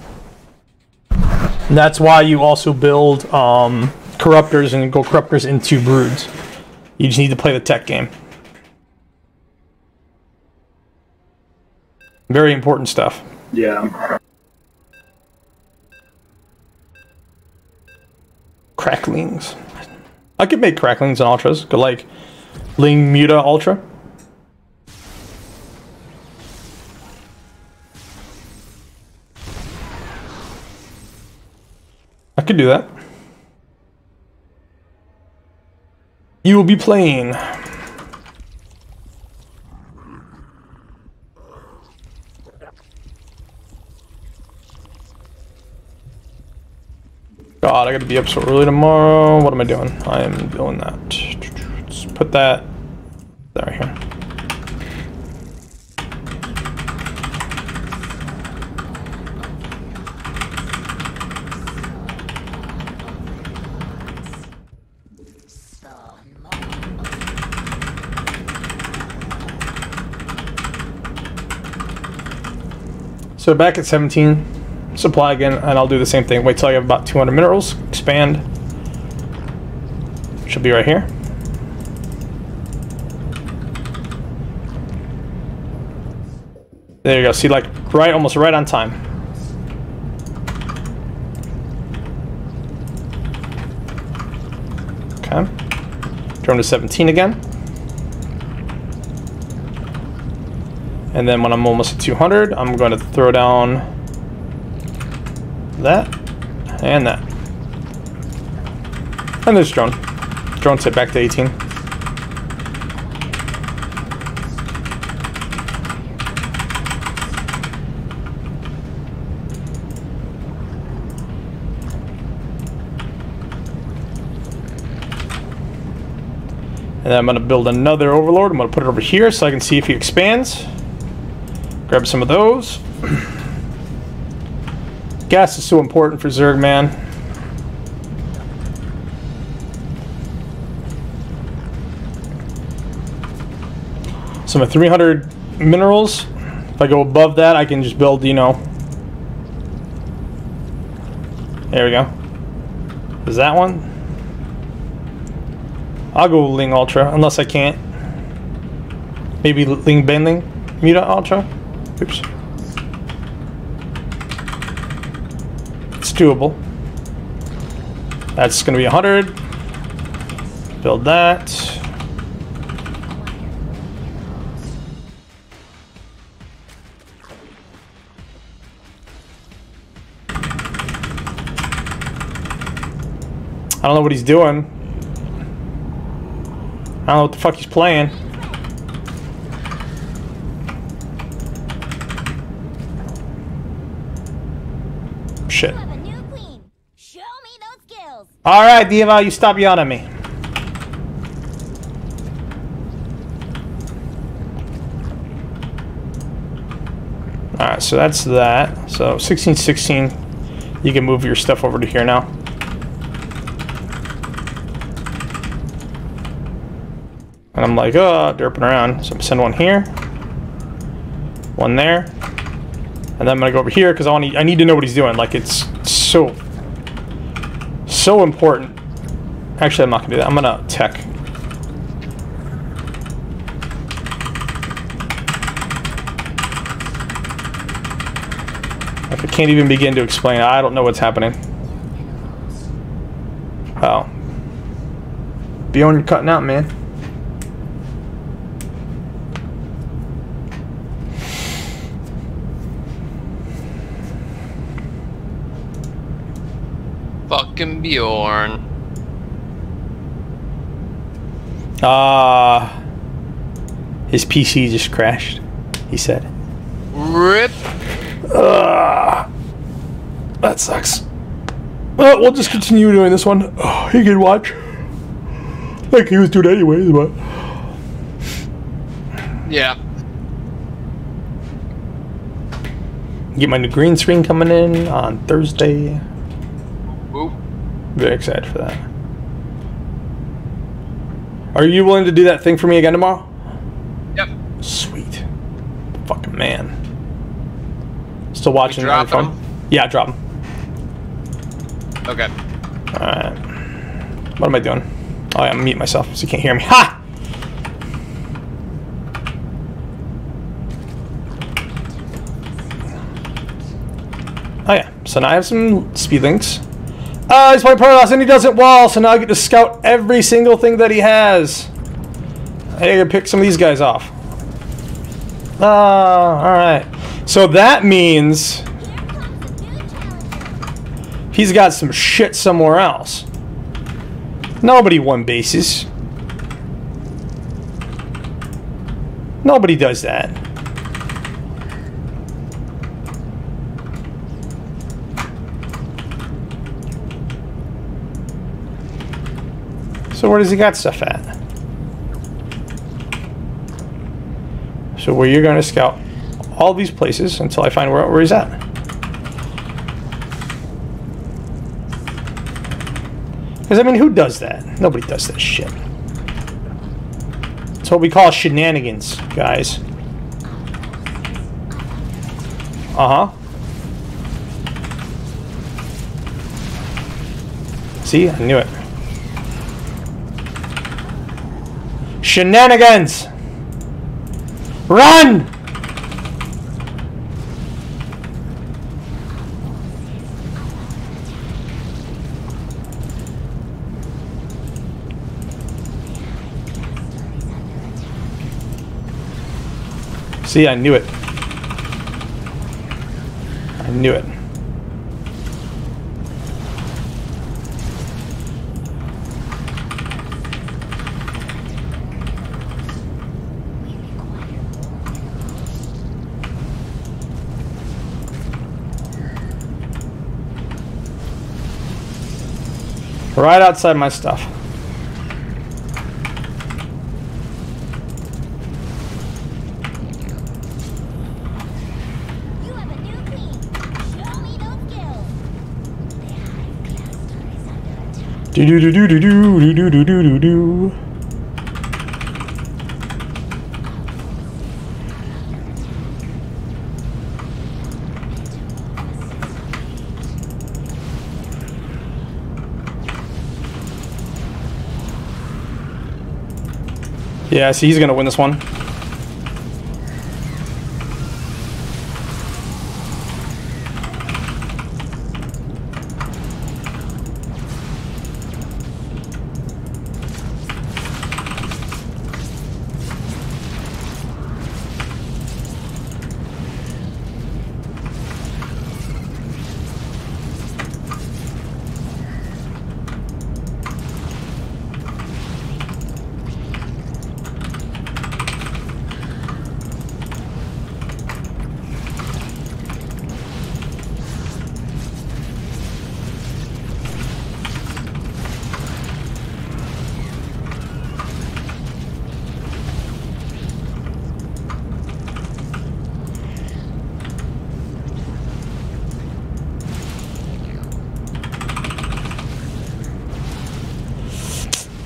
S1: And that's why you also build Corruptors and go Corruptors into Broods. You just need to play the tech game. Very important stuff.
S2: Yeah.
S1: Cracklings. I could make cracklings and ultras. Go like Ling Muta Ultra. I could do that. You will be playing. God, I gotta be up so early tomorrow. What am I doing? I am doing that. Let's put that there here. So back at 17. supply again, and I'll do the same thing. Wait till I have about 200 minerals. Expand. Should be right here. There you go. See, like, right, almost right on time. Okay. Drone to 17 again. And then when I'm almost at 200, I'm going to throw down that and that. And there's drone. Drone set back to 18. And then I'm going to build another overlord. I'm going to put it over here so I can see if he expands. Grab some of those. Gas is so important for Zerg, man. So I'm at 300 minerals. If I go above that, I can just build, you know. There we go. Is that one? I'll go Ling Ultra, unless I can't. Maybe Ling Benling Muta Ultra. Oops. It's doable. That's gonna be 100. Build that. I don't know what he's doing. I don't know what the fuck he's playing. Shit.
S5: You have a new queen. Show me those skills.
S1: Alright, Diva, you stop yelling at me. Alright, so that's that. So 1616. You can move your stuff over to here now. And I'm like, oh, derping around. So I'm send one here. One there. And then I'm gonna go over here because I need to know what he's doing. Like, it's so important. Actually, I'm not gonna do that. I'm gonna tech. Like, I can't even begin to explain. I don't know what's happening. Oh. Bjorn, you're cutting out, man.
S3: Fucking Bjorn.
S1: His PC just crashed, he said.
S3: RIP.
S1: That sucks. Well, we'll just continue doing this one. Oh, he can watch. Like he was doing anyways, but...
S3: Yeah.
S1: Get my new green screen coming in on Thursday.
S3: Whoop.
S1: Very excited for that. Are you willing to do that thing for me again tomorrow?
S3: Yep.
S1: Sweet. Fucking man. Still watching the
S3: dropping
S1: phone? Yeah, drop him.
S3: Okay.
S1: Alright. What am I doing? Oh, yeah, I'm mute myself so you can't hear me. Ha! Oh yeah, so now I have some speed links. He's playing Protoss and he doesn't wall, so now I get to scout every single thing that he has. I gotta pick some of these guys off. Alright. So that means he's got some shit somewhere else. Nobody won bases. Nobody does that. So where does he got stuff at? So where you're going to scout all these places until I find where he's at. Because, I mean, who does that? Nobody does that shit. It's what we call shenanigans, guys. See, I knew it. Shenanigans! Run! See, I knew it. I knew it. Right outside my stuff.
S5: You have a new queen. Show me those skills.
S1: Do do do do do do do do do do do. Yeah, see, he's gonna win this one.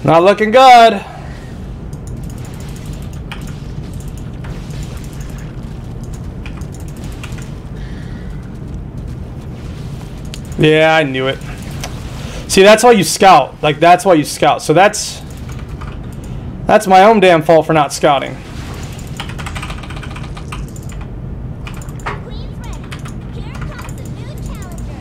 S1: Not looking good. Yeah, I knew it. See, that's why you scout. Like, that's why you scout. So that's my own damn fault for not scouting.
S5: Queen's ready. Here comes the new challenger.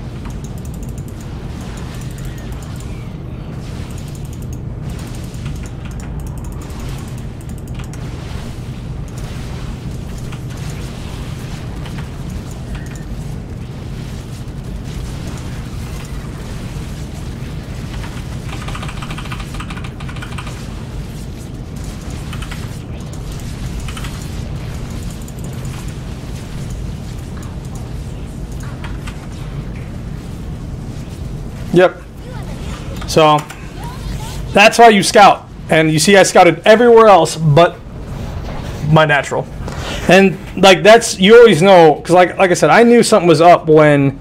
S1: Yep. So that's why you scout. And you see I scouted everywhere else but my natural. And like that's, you always know, because like I said, I knew something was up when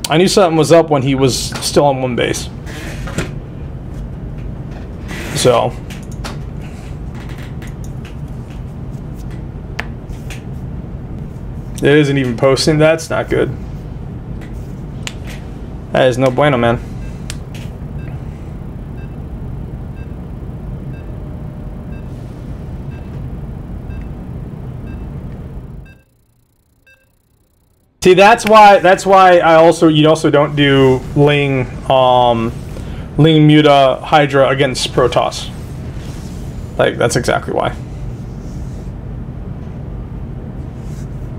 S1: I knew something was up when he was still on one base. So it isn't even posting. That's not good. That is no bueno, man. See, that's why I also, you also don't do Ling Ling Muta Hydra against Protoss. Like, that's exactly why.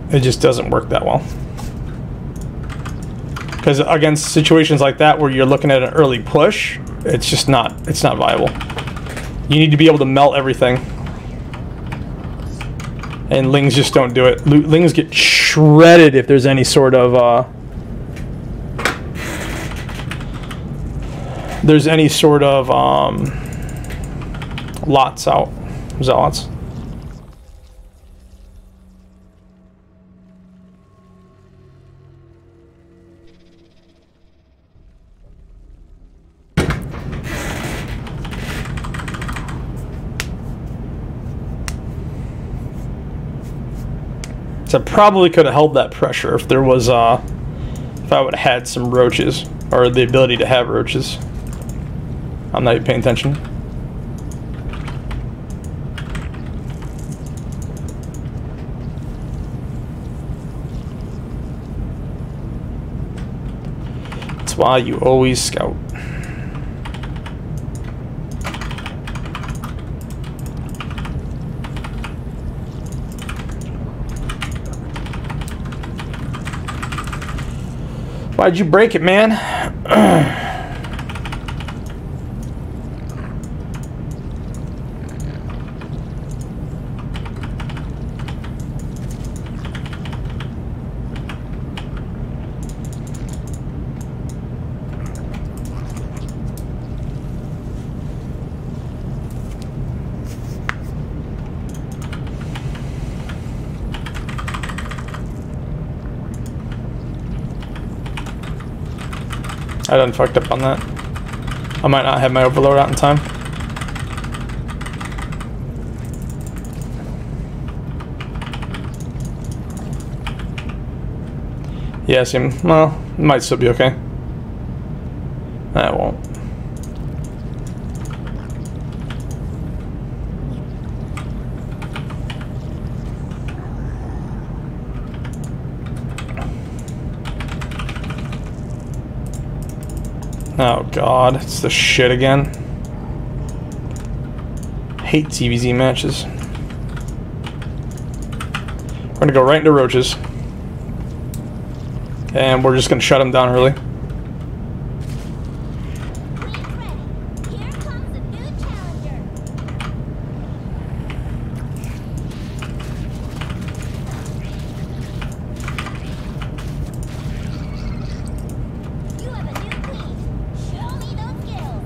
S1: It just doesn't work that well. Because against situations like that where you're looking at an early push, it's just not, it's not viable. You need to be able to melt everything. And Lings just don't do it. Lings get shredded if there's any sort of lots out. Zealots. So I probably could have held that pressure if there was, if I would have had some roaches, or the ability to have roaches. I'm not even paying attention. That's why you always scout. Why'd you break it, man? I done fucked up on that. I might not have my overload out in time. Yeah, well, it might still be okay. That won't. Oh god, it's the shit again. Hate TVZ matches. We're gonna go right into roaches. And we're just gonna shut them down early.
S5: Here comes a new challenger. You have a new queen. Show me those skills.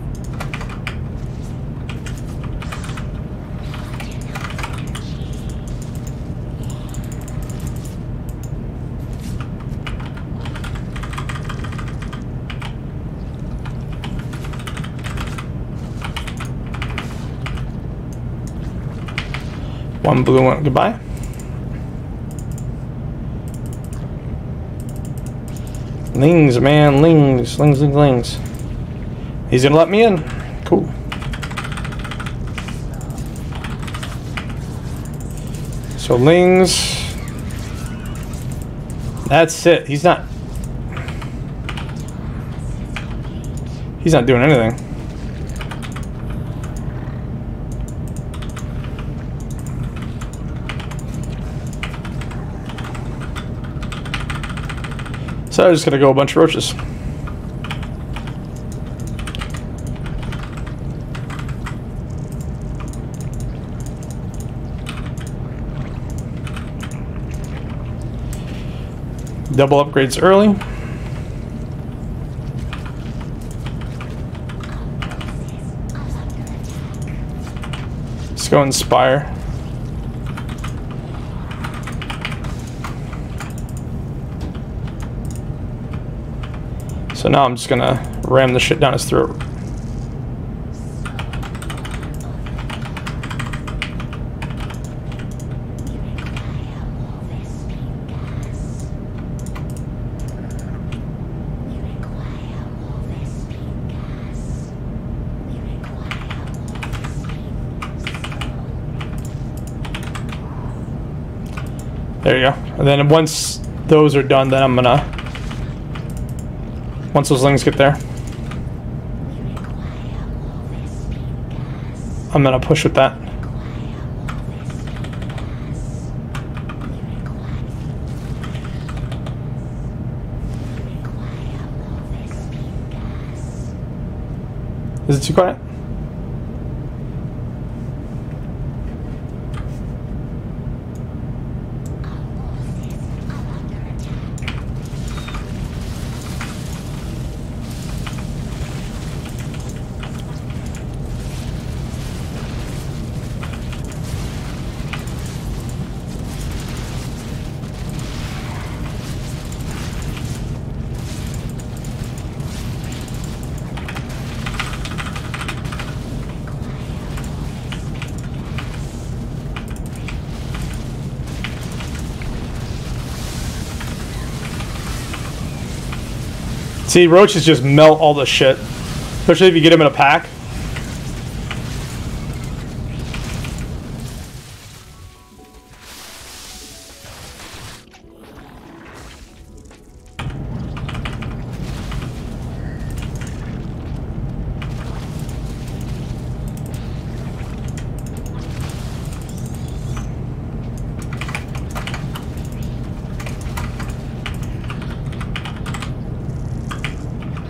S1: One blue one, goodbye. Lings, man, lings. He's gonna let me in. Cool. So lings. That's it. He's not doing anything. So I'm just gonna go a bunch of roaches. Double upgrades early. Let's go inspire. So now I'm just gonna ram the shit down his throat. There you go. And then once those are done, then I'm gonna, once those lings get there, I'm gonna push with that. Is it too quiet? See, roaches just melt all the shit. Especially if you get them in a pack.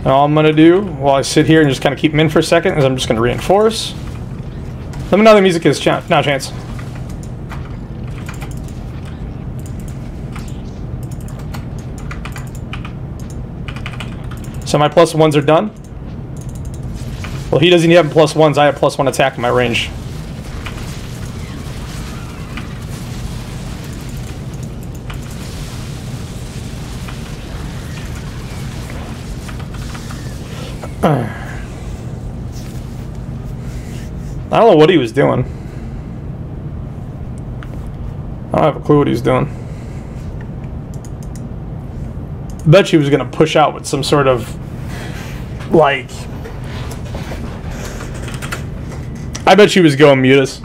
S1: And all I'm gonna do while I sit here and just kind of keep them in for a second is I'm just gonna reinforce. Let me know the music is now, Chance. So my +1s are done. Well, he doesn't even have +1s. I have +1 attack in my range. I don't know what he was doing. I don't have a clue what he was doing. I bet he was going to push out with some sort of, like... I bet she was going mutas.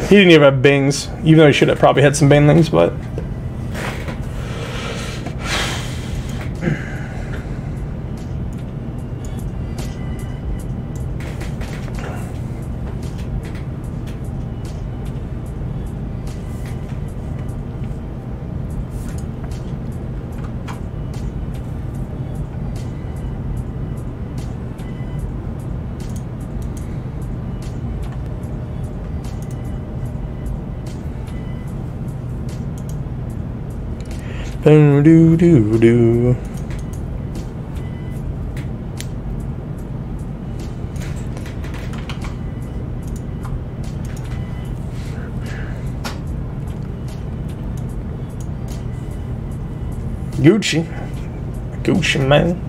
S1: He didn't even have bings, even though he should have probably had some banelings, but... Do do do do. Gucci, Gucci man.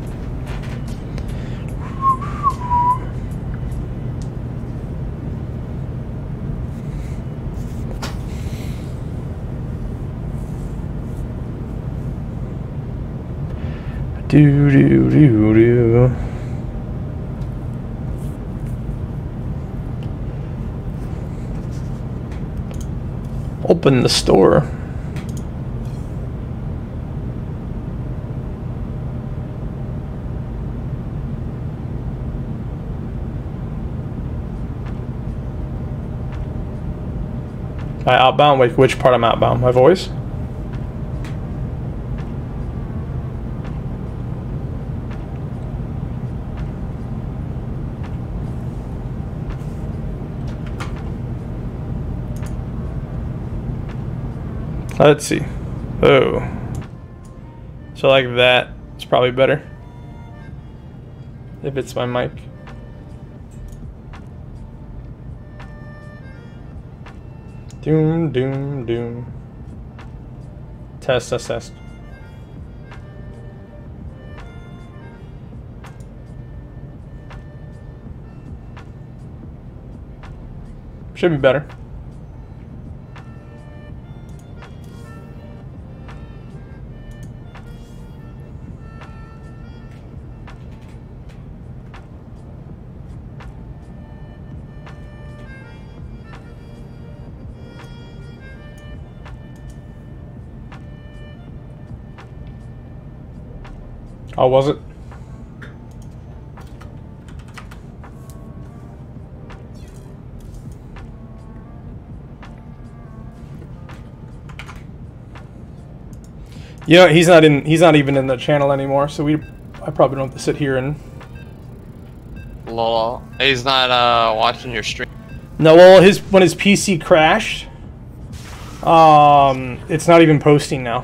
S1: Do do do do. Open the store. I outbound. Wait, which part I'm outbound? My voice? Let's see. Oh. So like that. It's probably better. If it's my mic. Doom, doom, doom. Test, test, test. Should be better. Oh, was it? You know, he's not even in the channel anymore, so I probably don't have to sit here and...
S3: Lol. He's not watching your stream.
S1: No, well, when his PC crashed, it's not even posting now.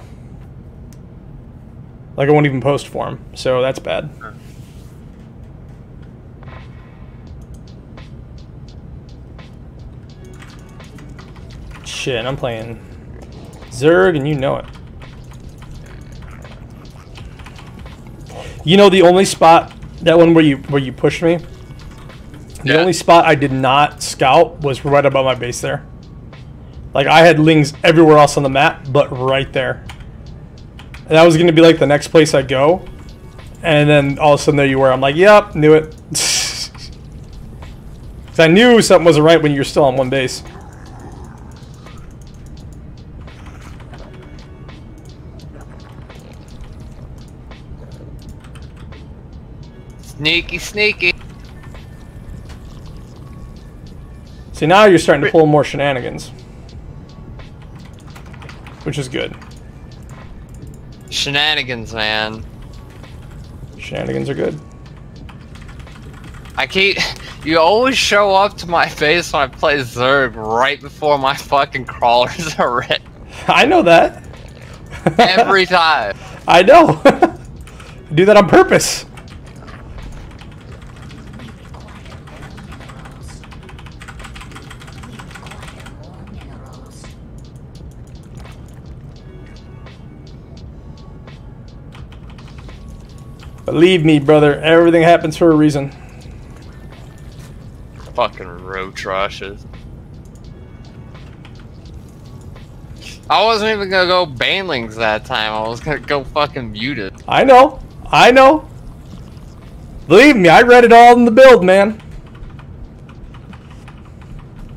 S1: Like, I won't even post for him, so that's bad. Shit, I'm playing Zerg, and you know it. You know the only spot, that one where you pushed me? The only spot I did not scout was right above my base there. Like, I had lings everywhere else on the map, but right there. And that was going to be like the next place I go. And then all of a sudden there you were. I'm like, yep, knew it. 'Cause I knew something wasn't right when you were still on one base.
S3: Sneaky, sneaky.
S1: See, now you're starting to pull more shenanigans. Which is good.
S3: Shenanigans, man.
S1: Shenanigans are good.
S3: You always show up to my face when I play Zerg right before my fucking crawlers are ready.
S1: I know that.
S3: Every time.
S1: I know. I do that on purpose. Believe me, brother, everything happens for a reason.
S3: Fucking roach rushes. I wasn't even gonna go banelings that time. I was gonna go fucking muted.
S1: I know. I know. Believe me, I read it all in the build, man.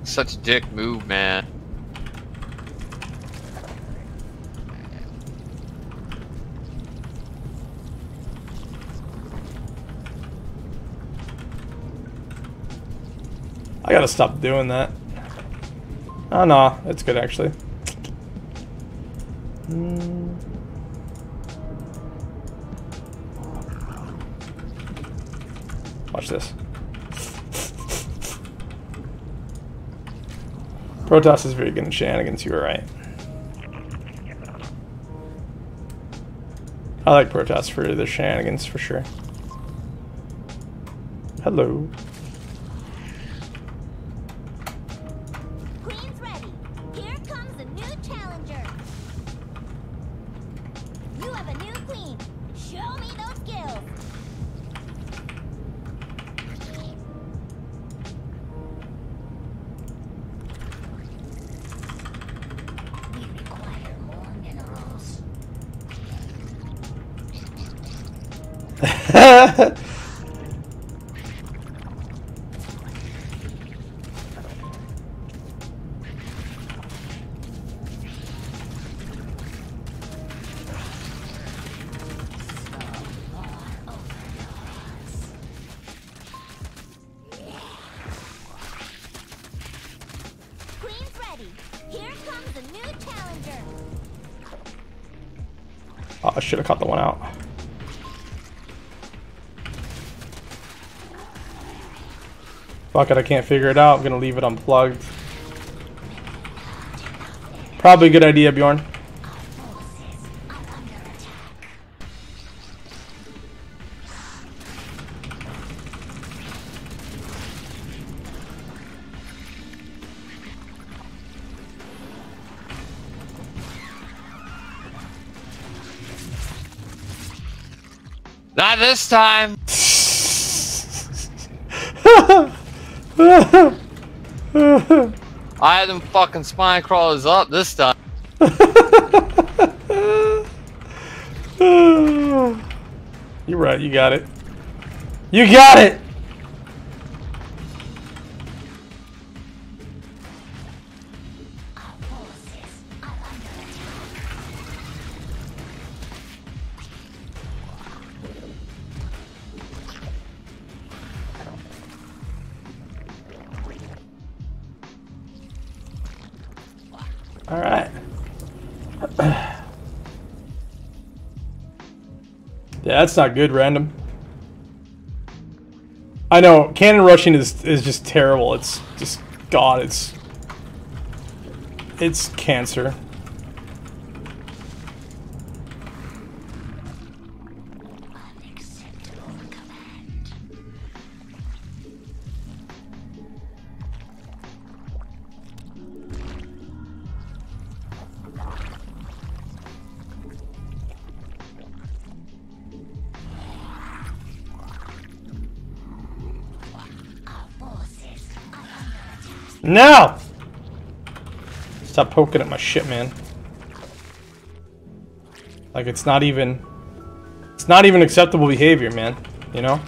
S3: Such a dick move, man.
S1: I gotta stop doing that. Oh no, it's good actually. Watch this. Protoss is very good in shenanigans, you were right. I like Protoss for their shenanigans for sure. Hello.
S5: Queen's ready. Here comes a new challenger. You have a new queen. Show me those skills. We require more minerals. Queen's ready. Here comes a new challenger.
S1: Oh, I should have caught the one out. Fuck it, I can't figure it out. I'm gonna leave it unplugged. Probably a good idea, Bjorn.
S3: Not this time! I had them fucking spine crawlers up this time.
S1: You're right, you got it. You got it! All right. Yeah, that's not good, random. I know, cannon rushing is just terrible. It's just, God, it's cancer. No! Stop poking at my shit, man. Like, it's not even It's not even acceptable behavior, man. You know?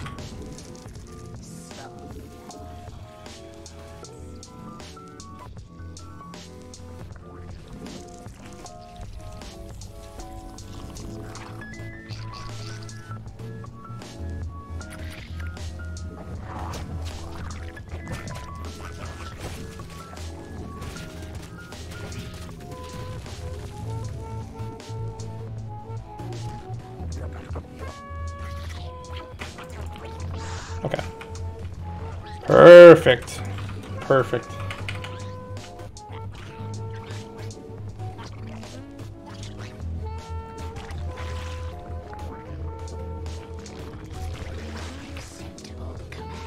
S1: Okay. Perfect. Perfect.
S5: Acceptable command.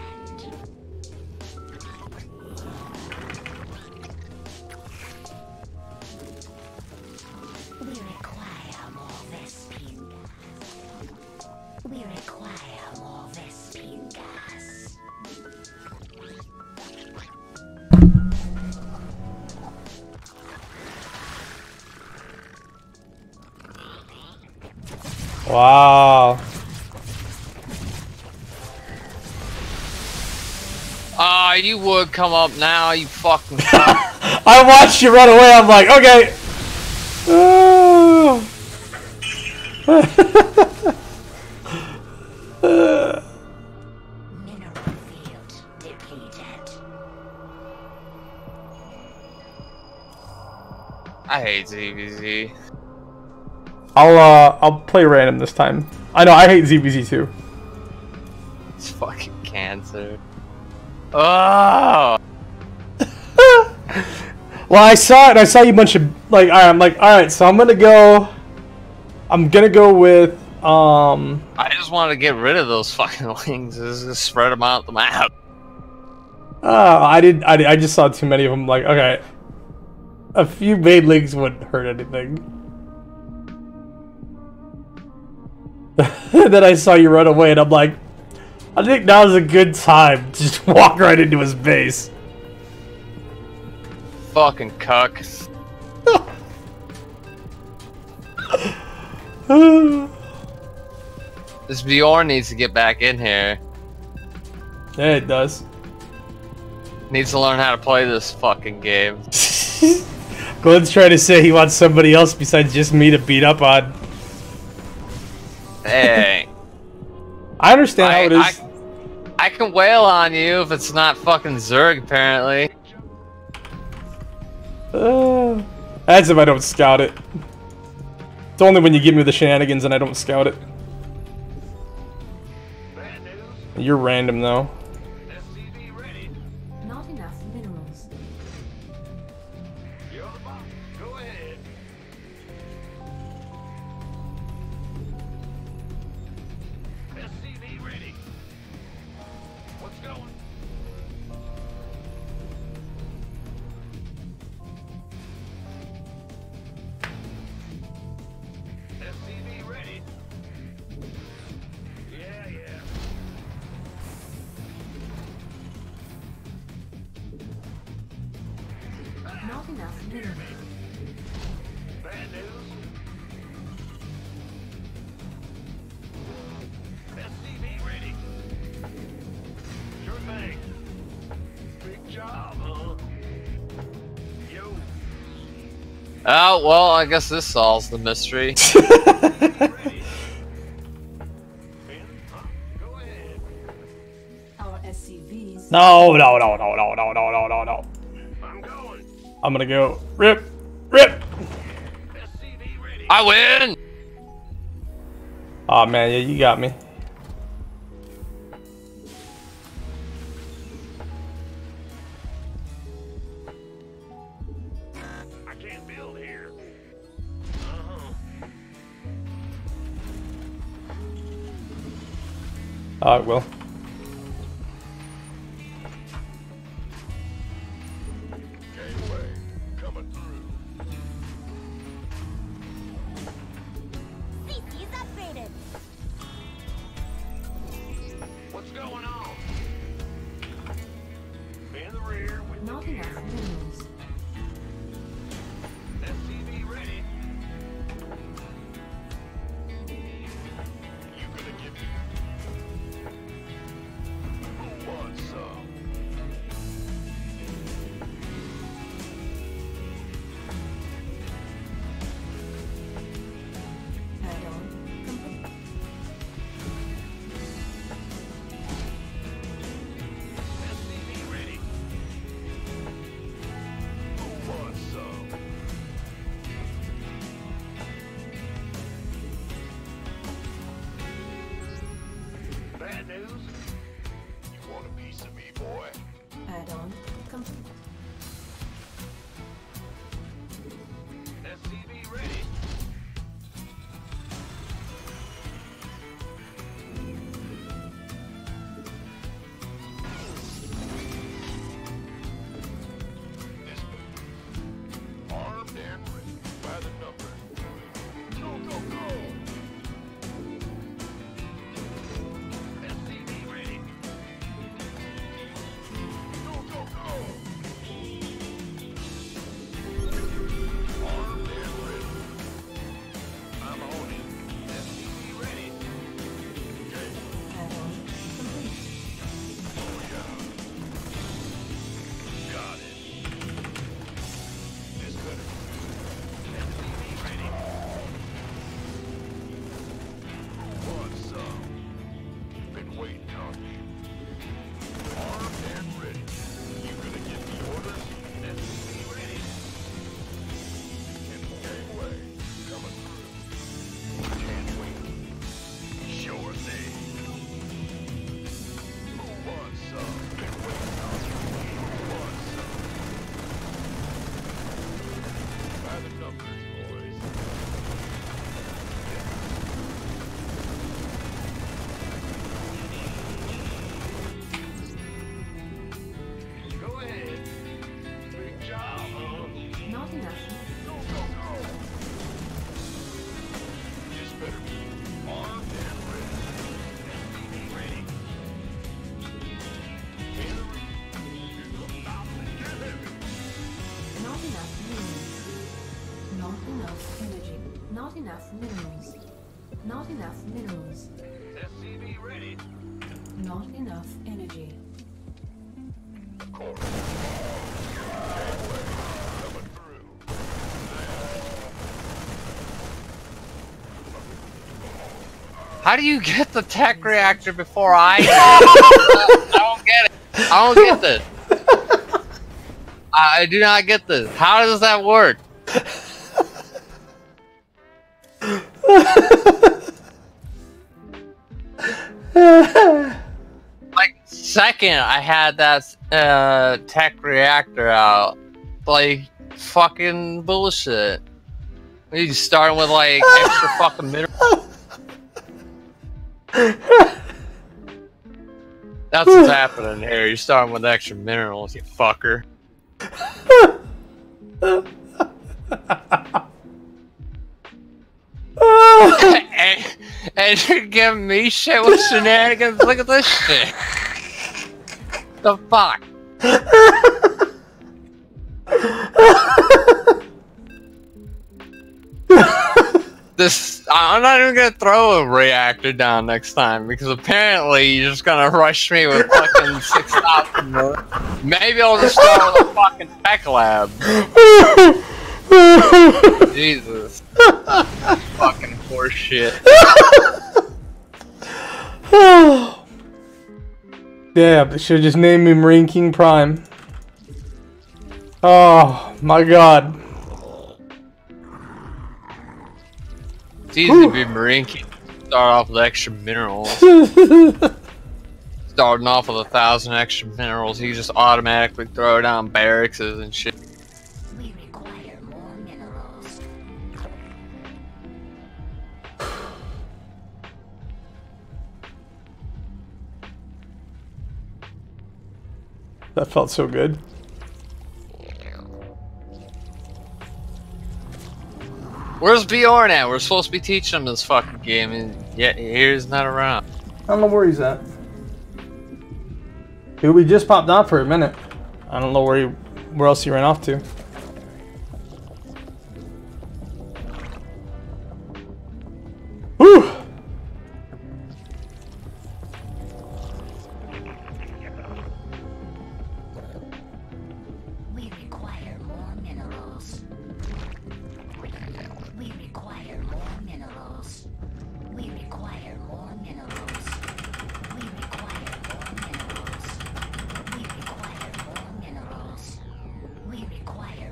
S5: We require more Vespene gas. We require more Vespene gas.
S1: Wow.
S3: Ah, you would come up now, you fucking.
S1: I watched you run away. I'm like, okay.
S5: Mineral field depleted.
S3: I hate ZBZ.
S1: I'll play random this time. I know I hate ZBZ too.
S3: It's fucking cancer. Oh.
S1: Well, I saw it. And I saw you a bunch of like. I'm like, all right. So I'm gonna go with
S3: I just want to get rid of those fucking wings. Just spread them out the map.
S1: I just saw too many of them. Like, okay, a few made links wouldn't hurt anything. Then I saw you run away, and I'm like, I think now's a good time to just walk right into his base.
S3: Fucking cuck. This Bjorn needs to get back in here.
S1: Yeah, it does.
S3: Needs to learn how to play this fucking game.
S1: Glenn's trying to say he wants somebody else besides just me to beat up on.
S3: Hey.
S1: I understand how it is.
S3: I can wail on you if it's not fucking Zerg, apparently.
S1: That's if I don't scout it. It's only when you give me the shenanigans and I don't scout it. You're random though.
S5: Not enough minerals.
S6: Go ahead. SCV ready. What's going? SCV ready. Yeah, yeah.
S5: Not enough minerals.
S6: Bad news. SCV ready. Sure thing. Big job, huh? Yo.
S3: Oh, well, I guess this solves the mystery.
S6: Ready. Ben, huh? Go ahead.
S5: Our SCVs.
S1: No.
S6: I'm going.
S1: I'm gonna go rip.
S6: SCV ready.
S3: I win!
S1: Oh man, yeah, you got me.
S6: I can't build here. Uh-huh.
S1: Oh, it will.
S6: Gateway coming through.
S5: CC's upgraded.
S6: What's going on? In the rear with
S5: Not
S6: the
S5: enough
S6: gear.
S5: minerals.
S6: SCV ready. You Want a piece of me, boy?
S7: Add-on complete.
S6: SCV ready. This way. Armed and ready. By the number. Go, go, go! SCV ready. Go, go, go! Armed and ready. I'm on it. SCV ready. Okay.
S7: Add-on complete.
S6: Oh yeah. Got it. This better. SCV ready. Want some? Been waiting on you. Armed and ready. You gonna give me orders? SCV ready. In the gangway. Coming through. Can't wait. Sure thing. Who wants some? Been waiting on you. Who wants some? By the numbers, boys. Go ahead. Big job, huh?
S7: Not enough.
S6: Go, go, go. This better be armed and ready. SCV ready. Hillary, you're about to get heavy.
S7: Not enough minerals. Not enough energy. Not enough minerals. Not enough minerals.
S6: SCV ready.
S7: Not enough energy.
S6: Of course. Gangway, coming through.
S3: How do you get the tech reactor before I do? I don't get it. I don't get this. I do not get this. How does that work? Like, second I had that tech reactor out, like, fucking bullshit. You starting with like extra fucking minerals. That's what's happening here. You're starting with extra minerals, you fucker. and you're giving me shit with shenanigans. Look at this shit. The fuck? I'm not even gonna throw a reactor down next time because apparently you're just gonna rush me with fucking 6,000 more. Maybe I'll just start with a fucking tech lab. Jesus. Fucking horse shit.
S1: Yeah, they should just name me Marine King Prime. Oh my god.
S3: It's easy to be Marine King. Start off with extra minerals. Starting off with 1,000 extra minerals, you just automatically throw down barracks and shit.
S5: We require more minerals.
S1: That felt so good.
S3: Where's Bjorn at? We're supposed to be teaching him this fucking game, and yet he's not around.
S1: I don't know where he's at. We just popped out for a minute. I don't know where else he ran off to. Whew!
S5: We require more minerals. We require more minerals. We require more minerals. We require more minerals. We require more minerals. We require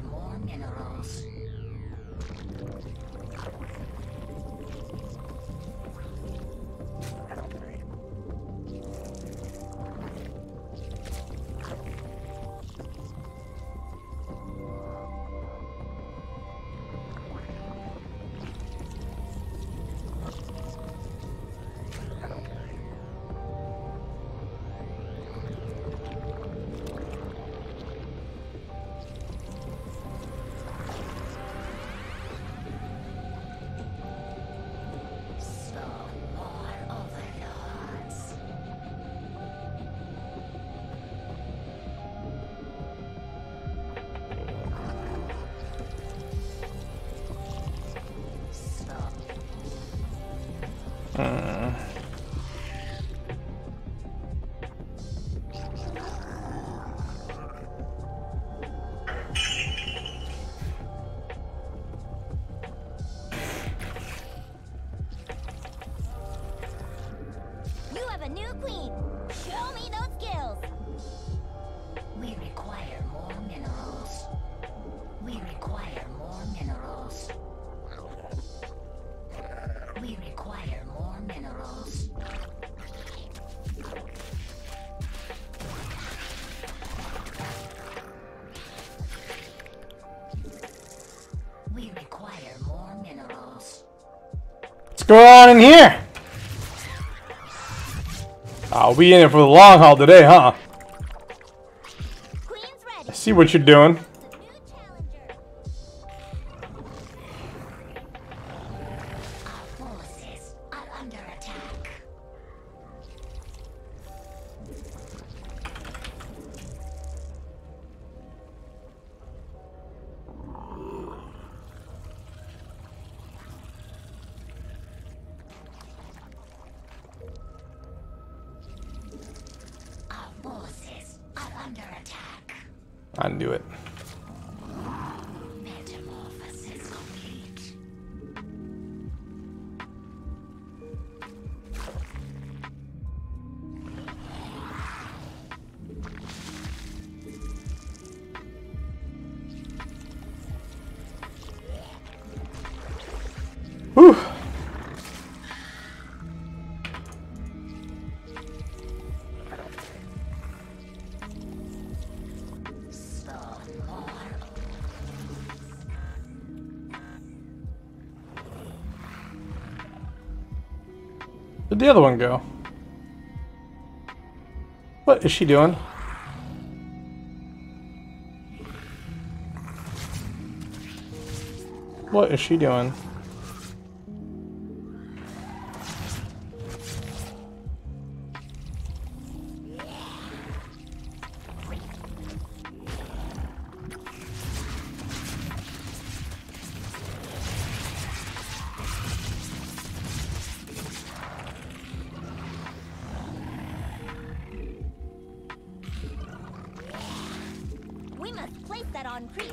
S1: What's going on in here? I'll be in it for the long haul today, huh?
S5: Queen's ready.
S1: I see what you're doing.
S5: The new challenger. Our forces are under attack. Our forces are under attack.
S1: I knew it.
S5: Metamorphosis complete.
S1: Whew. Where'd the other one go? What is she doing? What is she doing?
S5: We must place that on creep.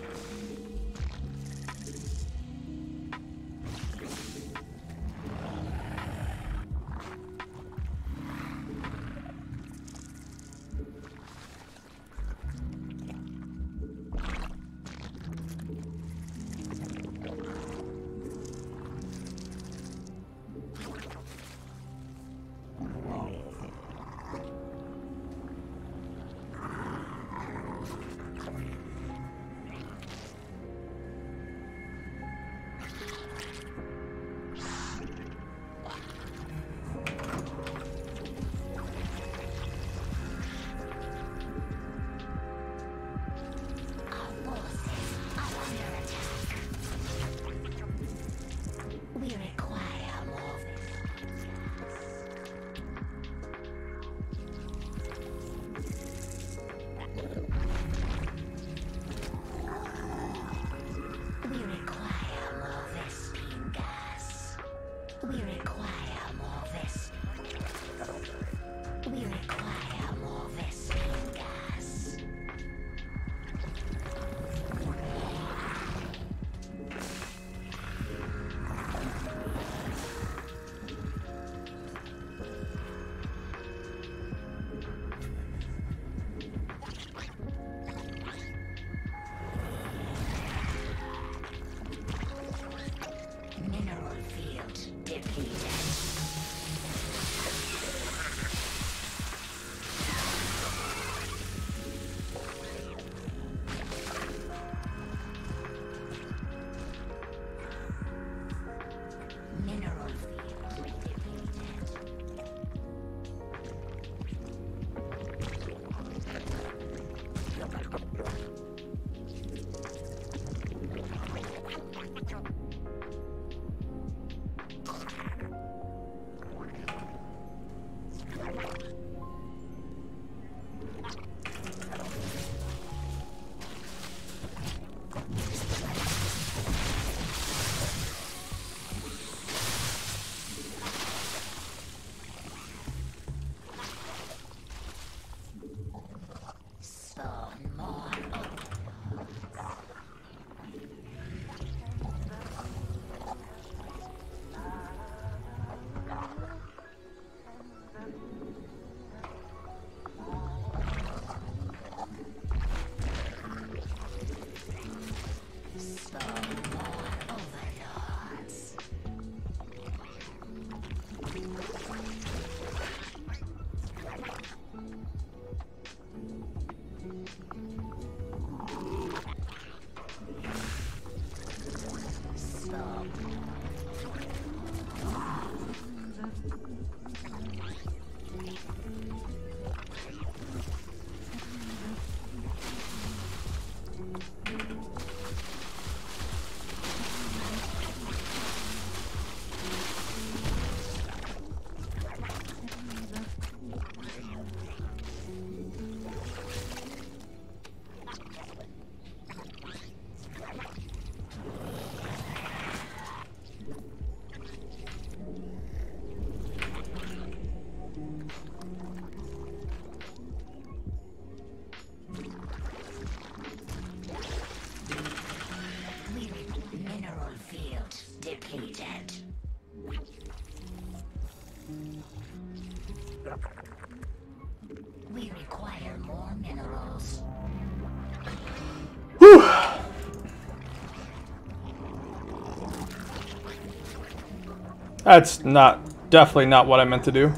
S5: require more minerals.
S1: Whew. That's definitely not what I meant to do.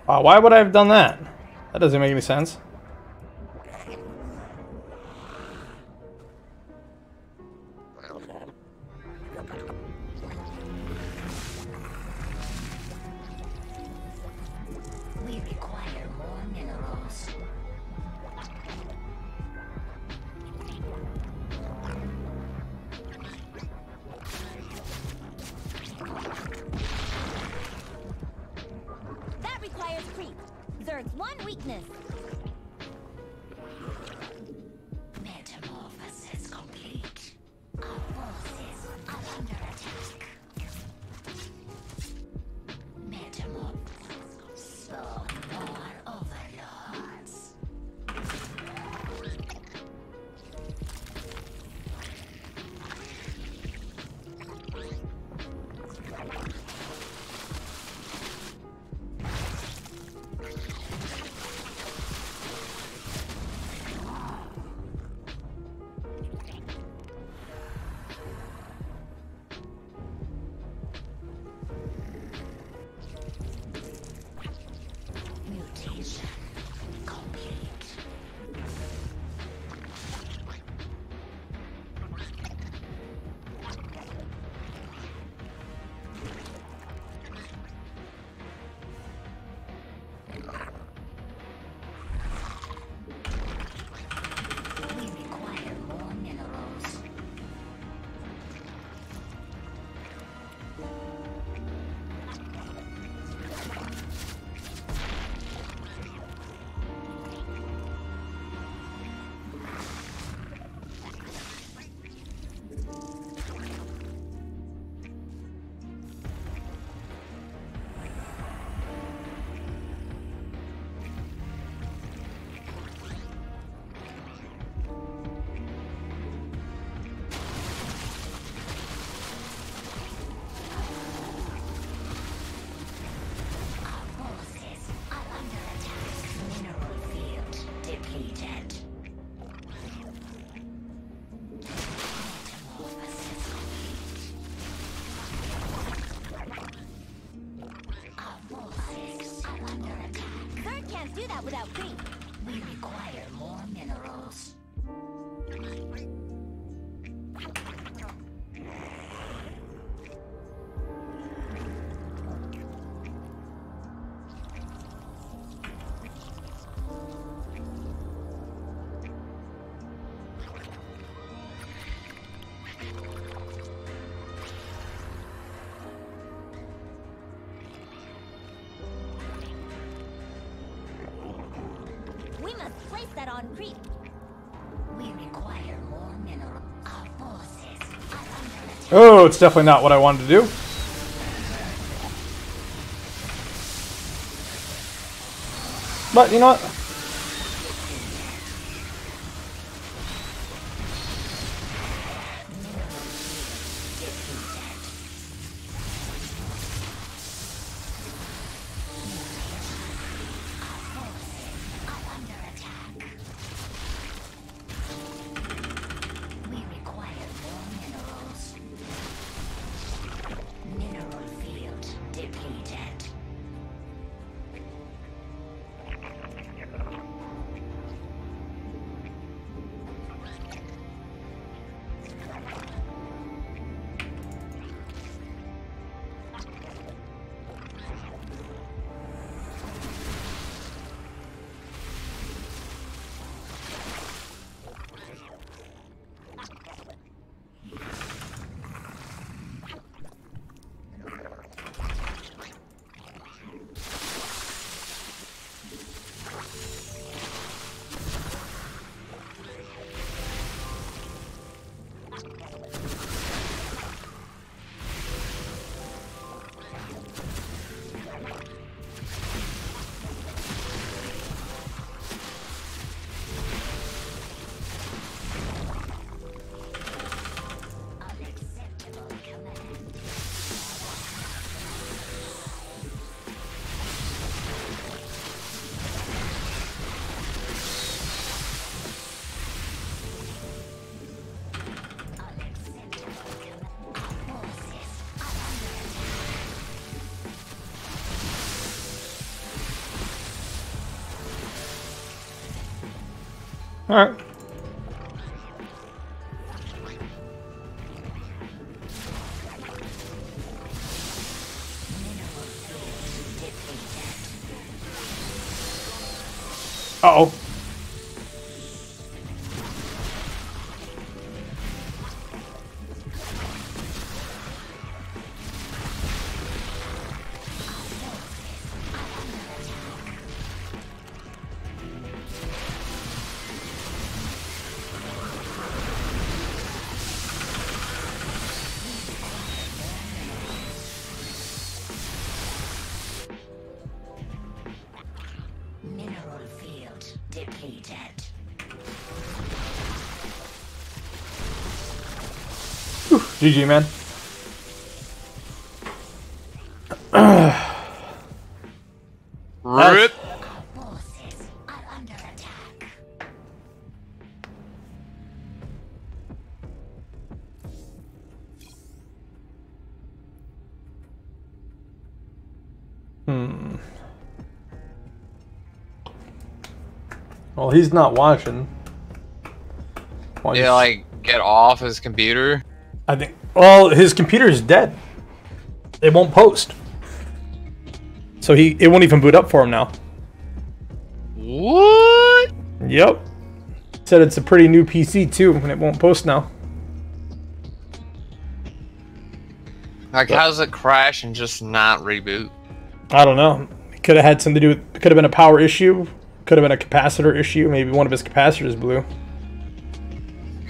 S1: Why would I have done that? That doesn't make any sense.
S5: We require more minerals. That requires creep. Zerg's one weakness. Metamorphosis complete. Our forces are under attack. Metamorphosis. Spawn more overlords. Mutation complete. We require more minerals. Our forces are under attack. Mineral field depleted. Metamorphosis complete. Our forces are under attack. Zerg can't do that without creep. We require more minerals. We must place that on creep. We require more mineral. Our forces are under attack.
S1: Oh, it's definitely not what I wanted to do. But you know what?
S5: Are under attack. We require more minerals. Mineral field depleted.
S1: All right. Uh-oh.
S5: Mineral field depleted.
S1: GG, man.
S3: Rip.
S5: Forces are under attack.
S1: Well, he's not watching. Why
S3: Yeah, like get off his computer.
S1: I think. Well, his computer is dead. It won't post. So it won't even boot up for him now.
S3: What?
S1: Yep. Said it's a pretty new PC too, and it won't post now.
S3: Like, how does it crash and just not reboot?
S1: I don't know. It could have had something to do with. It could have been a power issue. Could have been a capacitor issue. Maybe one of his capacitors blew.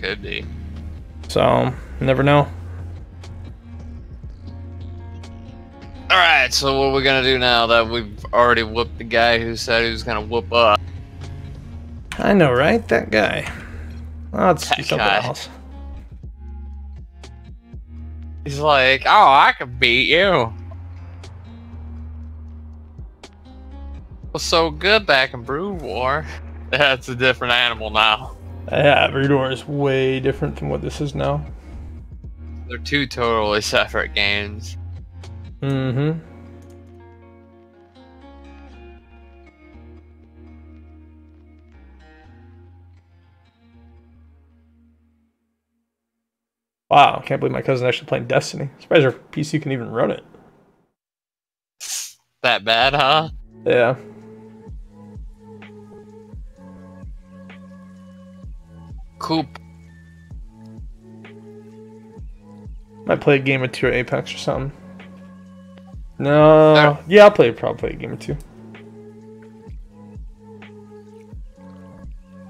S3: Could be.
S1: So, never know.
S3: Alright, so what are we gonna do now that we've already whooped the guy who said he was gonna whoop us?
S1: I know, right? That guy. Let's do
S3: That
S1: something
S3: guy.
S1: else.
S3: He's like, oh, I could beat you. Was so good back in Brood War. That's a different animal now.
S1: Yeah, Redor is way different from what this is now.
S3: They're two totally separate games.
S1: Mm-hmm. Wow, I can't believe my cousin actually playing Destiny. Surprised her PC can even run it.
S3: That bad, huh?
S1: Yeah.
S3: Coop.
S1: Might play a game or two or Apex or something. No. Yeah, probably play a game or two.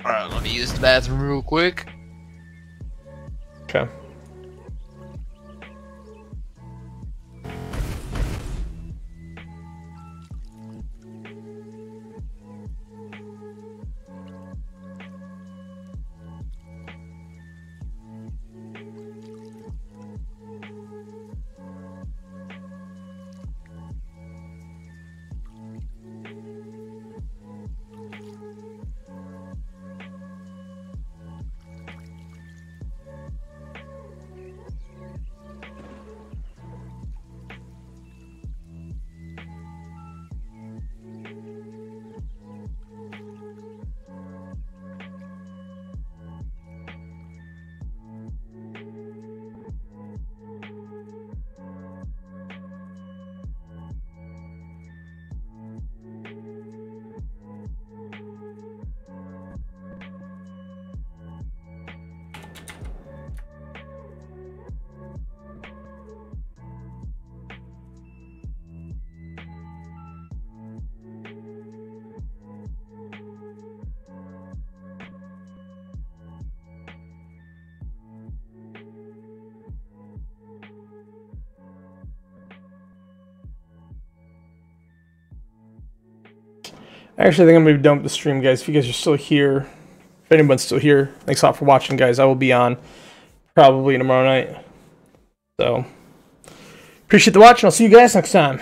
S3: Alright, let me use the bathroom real quick.
S1: Okay. Actually, I think I'm going to be done with the stream, guys. If you guys are still here, if anyone's still here, thanks a lot for watching, guys. I will be on probably tomorrow night. So, appreciate the watch, and I'll see you guys next time.